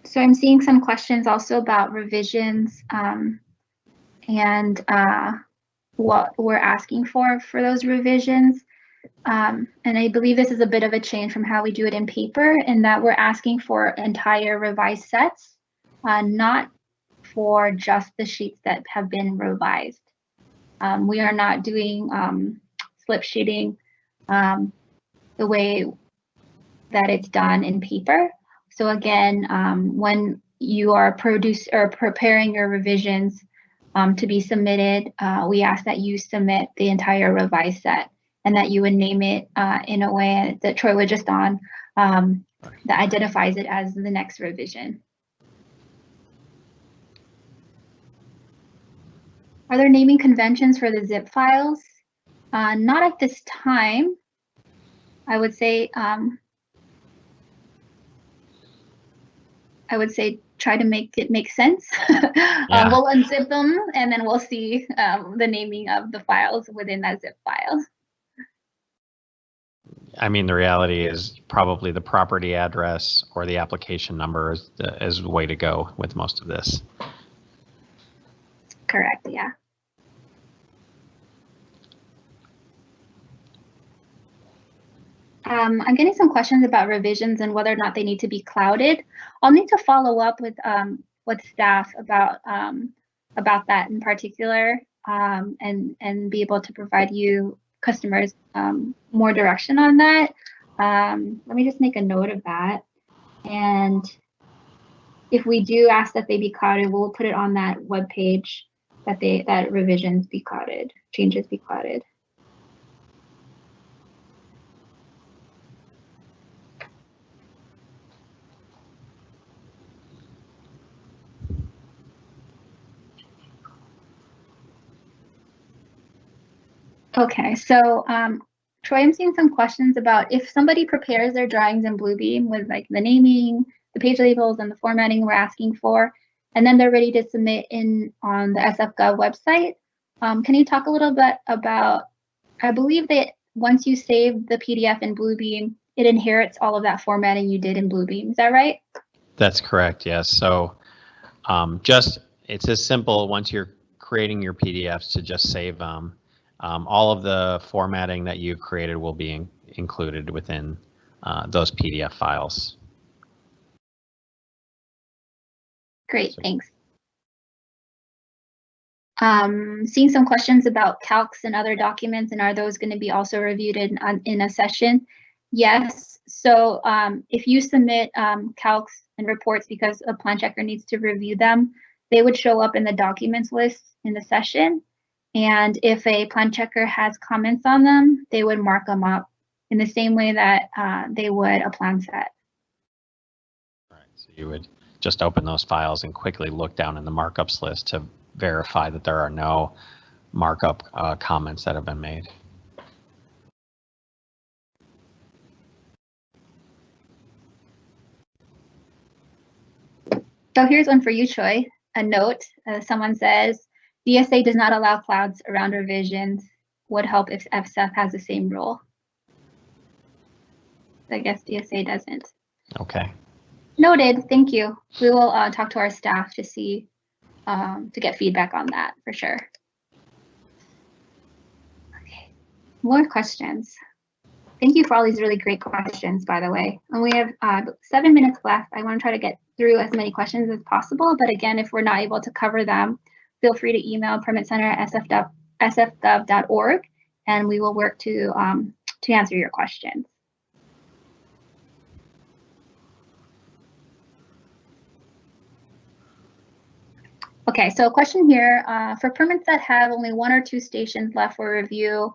So I'm seeing some questions also about revisions and what we're asking for those revisions. And I believe this is a bit of a change from how we do it in paper, in that we're asking for entire revised sets, not for just the sheets that have been revised. We are not doing slip sheeting the way that it's done in paper. So again, when you are preparing your revisions to be submitted, we ask that you submit the entire revised set and that you would name it in a way that Troy was just on, that identifies it as the next revision. Are there naming conventions for the zip files? Not at this time. I would say try to make it make sense. Yeah. We'll unzip them and then we'll see the naming of the files within that zip file. I mean, the reality is probably the property address or the application number is the way to go with most of this. Correct, yeah. I'm getting some questions about revisions and whether or not they need to be clouded. I'll need to follow up with staff about that in particular, and be able to provide you customers more direction on that. Let me just make a note of that. And if we do ask that they be clouded, we'll put it on that web page that revisions be clouded, changes be clouded. Okay, so Troy, I'm seeing some questions about if somebody prepares their drawings in Bluebeam with like the naming, the page labels, and the formatting we're asking for, and then they're ready to submit on the SF.gov website. Can you talk a little bit about, I believe that once you save the PDF in Bluebeam, it inherits all of that formatting you did in Bluebeam. Is that right? That's correct, yes. So it's as simple once you're creating your PDFs to just save them. All of the formatting that you've created will be included within those PDF files. Great, thanks. Seeing some questions about calcs and other documents, and are those going to be also reviewed in a session? Yes. So if you submit calcs and reports because a plan checker needs to review them, they would show up in the documents list in the session. And if a plan checker has comments on them, they would mark them up in the same way that they would a plan set. Right. So you would just open those files and quickly look down in the markups list to verify that there are no markup comments that have been made. So here's one for you, Troy. A note, someone says, DSA does not allow clouds around revisions. Would help if FSF has the same rule. I guess DSA doesn't. Okay. Noted, thank you. We will talk to our staff to see, to get feedback on that for sure. Okay, more questions. Thank you for all these really great questions, by the way. And we have 7 minutes left. I want to try to get through as many questions as possible. But again, if we're not able to cover them, feel free to email permitcenter@sfgov.org, and we will work to answer your questions. Okay, so a question here, for permits that have only 1 or 2 stations left for review,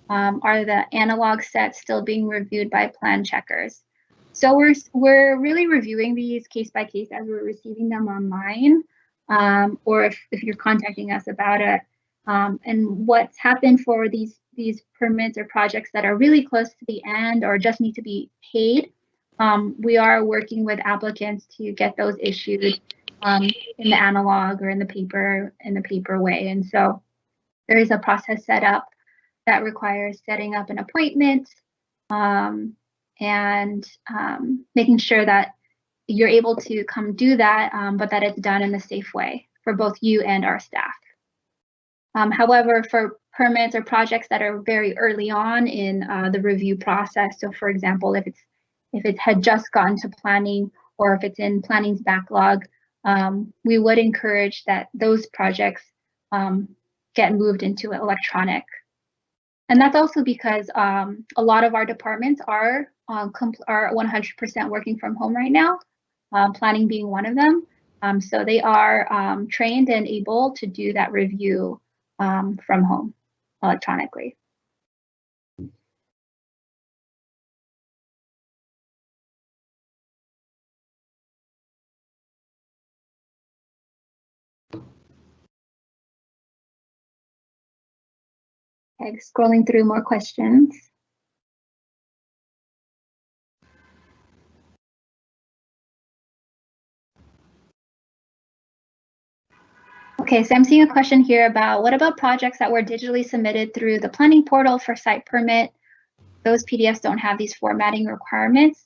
are the analog sets still being reviewed by plan checkers? So we're really reviewing these case by case as we're receiving them online, or if you're contacting us about it. And what's happened for these permits or projects that are really close to the end or just need to be paid, we are working with applicants to get those issued in the analog or in the paper way. And so there is a process set up that requires setting up an appointment and making sure that you're able to come do that, but that it's done in a safe way for both you and our staff. However, for permits or projects that are very early on in the review process, so for example, if it had just gotten to planning or if it's in planning's backlog, we would encourage that those projects get moved into electronic. And that's also because a lot of our departments are 100% working from home right now, planning being one of them. So they are trained and able to do that review from home electronically. Okay, scrolling through more questions. Okay, so I'm seeing a question here about what about projects that were digitally submitted through the planning portal for site permit? those PDFs don't have these formatting requirements.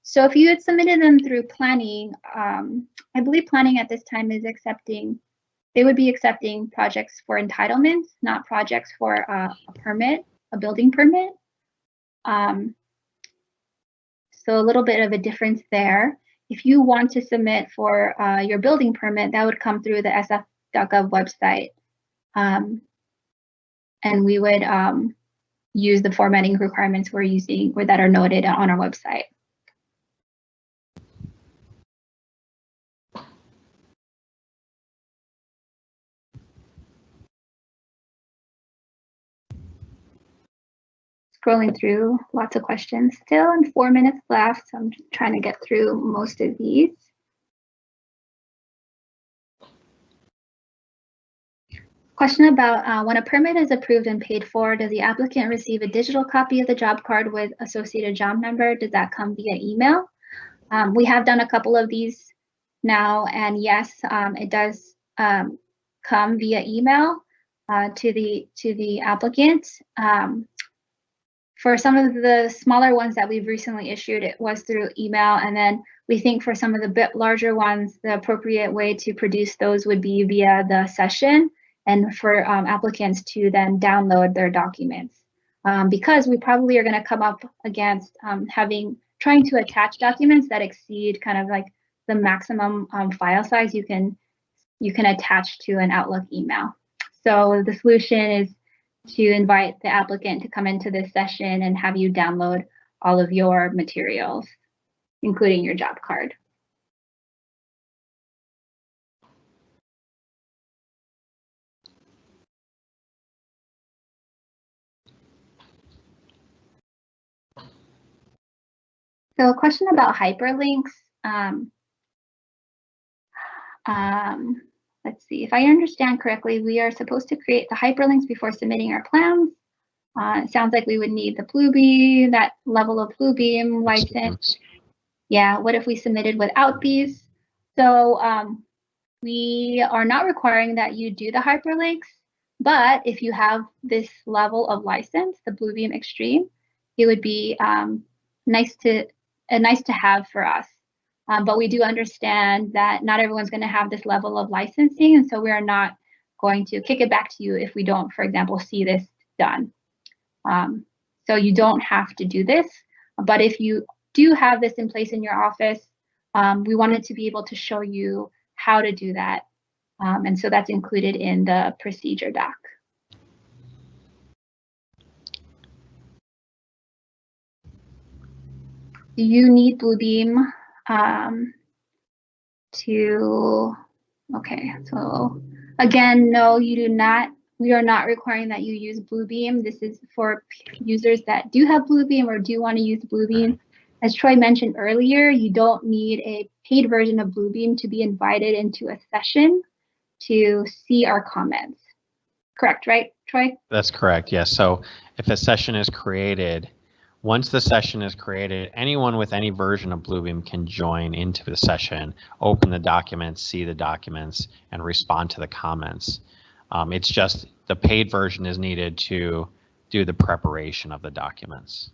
So if you had submitted them through planning, I believe planning at this time is accepting, they would be accepting projects for entitlements, not projects for a permit, a building permit. So a little bit of a difference there. If you want to submit for your building permit, that would come through the sf.gov website. And we would use the formatting requirements we're using or that are noted on our website. Scrolling through, lots of questions still, and 4 minutes left. So I'm just trying to get through most of these. Question about when a permit is approved and paid for, does the applicant receive a digital copy of the job card with associated job number? Does that come via email? We have done a couple of these now, and yes, it does come via email to the applicant. For some of the smaller ones that we've recently issued, it was through email, and then we think for some of the bit larger ones, the appropriate way to produce those would be via the session, and for applicants to then download their documents. Because we probably are going to come up against trying to attach documents that exceed kind of like the maximum file size you can attach to an Outlook email. So the solution is to invite the applicant to come into this session and have you download all of your materials, including your job card. So a question about hyperlinks. Let's see, if I understand correctly, we are supposed to create the hyperlinks before submitting our plans. It sounds like we would need the Bluebeam, that level of Bluebeam license. Yeah, what if we submitted without these? So we are not requiring that you do the hyperlinks, but if you have this level of license, the Bluebeam Extreme, it would be nice to have for us. But we do understand that not everyone's going to have this level of licensing, and so we are not going to kick it back to you if we don't, for example, see this done. So you don't have to do this, but if you do have this in place in your office, we wanted to be able to show you how to do that. And so that's included in the procedure doc. Do you need Bluebeam okay, so again, no, you do not. We are not requiring that you use Bluebeam. This is for users that do have Bluebeam or do want to use Bluebeam. As Troy mentioned earlier, you don't need a paid version of Bluebeam to be invited into a session to see our comments. Correct, right, Troy? That's correct, yes. So if a session is created, once the session is created, anyone with any version of Bluebeam can join into the session, open the documents, see the documents, and respond to the comments. It's just the paid version is needed to do the preparation of the documents.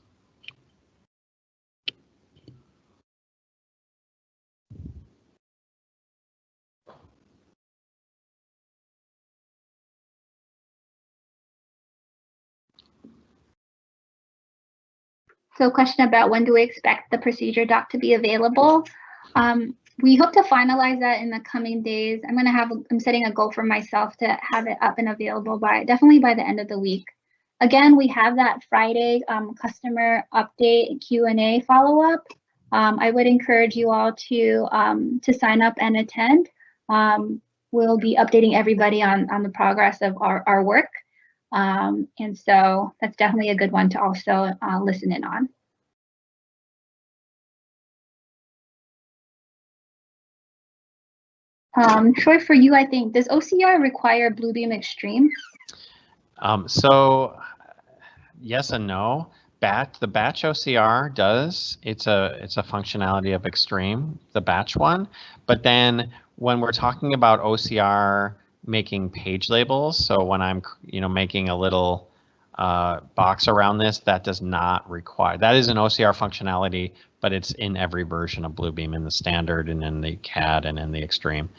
So question about when do we expect the procedure doc to be available? We hope to finalize that in the coming days. I'm setting a goal for myself to have it up and available definitely by the end of the week. Again, we have that Friday customer update Q&A follow-up. I would encourage you all to sign up and attend. We'll be updating everybody on the progress of our work. And so that's definitely a good one to also listen in on. Troy, for you, I think, does OCR require Bluebeam Extreme? So yes and no. The batch OCR does. It's a functionality of Extreme, the batch one. But then when we're talking about OCR making page labels, so when I'm making a little box around this, that does not require, that is an OCR functionality, but it's in every version of Bluebeam, in the standard and in the CAD and in the Extreme.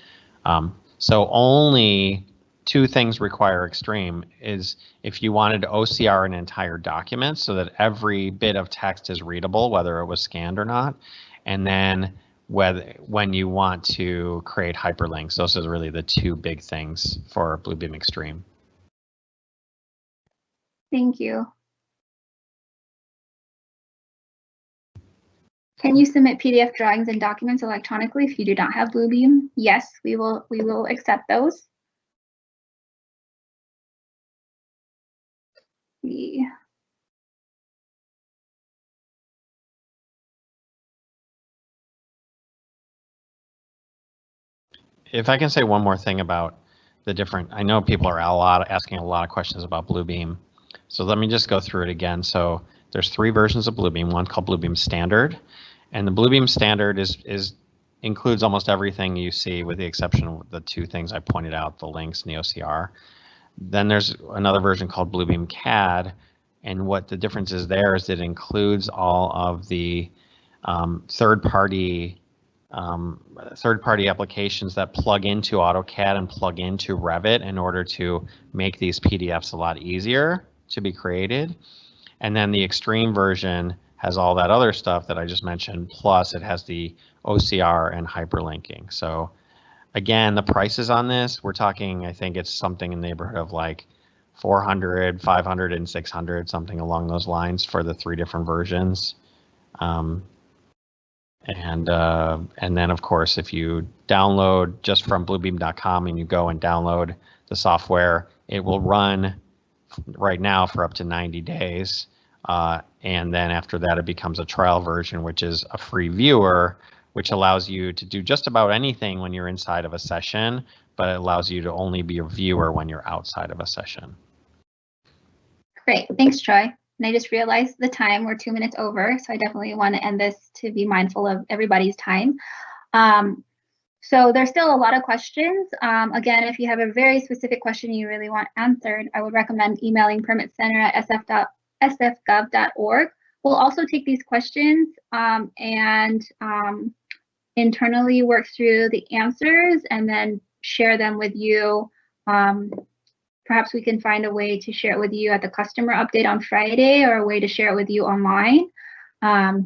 So only two things require Extreme is if you wanted to OCR an entire document so that every bit of text is readable, whether it was scanned or not, and then when you want to create hyperlinks. Those are really the two big things for Bluebeam Extreme. Thank you. Can you submit PDF drawings and documents electronically if you do not have Bluebeam? Yes, we will accept those. Yeah. If I can say one more thing about the different, I know people are asking a lot of questions about Bluebeam. So let me just go through it again. So there's 3 versions of Bluebeam, one called Bluebeam Standard. And the Bluebeam Standard includes almost everything you see with the exception of the 2 things I pointed out, the links and the OCR. Then there's another version called Bluebeam CAD. And what the difference is there is it includes all of the third-party applications that plug into AutoCAD and plug into Revit in order to make these PDFs a lot easier to be created. And then the Extreme version has all that other stuff that I just mentioned, plus it has the OCR and hyperlinking. So again, the prices on this, we're talking, I think it's something in the neighborhood of like 400, 500, and 600, something along those lines for the 3 different versions. And then, of course, if you download just from bluebeam.com and you go and download the software, it will run right now for up to 90 days. And then after that, it becomes a trial version, which is a free viewer, which allows you to do just about anything when you're inside of a session, but it allows you to only be a viewer when you're outside of a session. Great. Thanks, Troy. And I just realized the time, we're 2 minutes over, so I definitely want to end this to be mindful of everybody's time. So there's still a lot of questions. Again, if you have a very specific question you really want answered, I would recommend emailing permitcenter@sfgov.org. We'll also take these questions and internally work through the answers and then share them with you. Perhaps we can find a way to share it with you at the customer update on Friday, or a way to share it with you online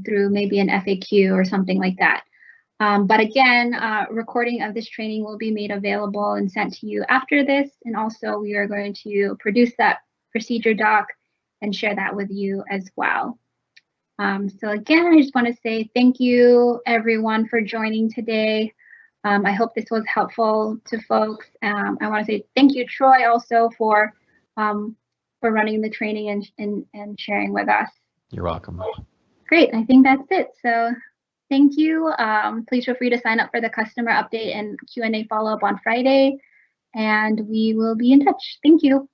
through maybe an FAQ or something like that. But again, recording of this training will be made available and sent to you after this. And also we are going to produce that procedure doc and share that with you as well. So again, I just want to say thank you everyone for joining today. I hope this was helpful to folks. I want to say thank you, Troy, also for running the training and sharing with us. You're welcome. Great, I think that's it. So thank you. Please feel free to sign up for the customer update and Q&A follow-up on Friday, and we will be in touch. Thank you.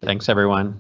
Thanks, everyone.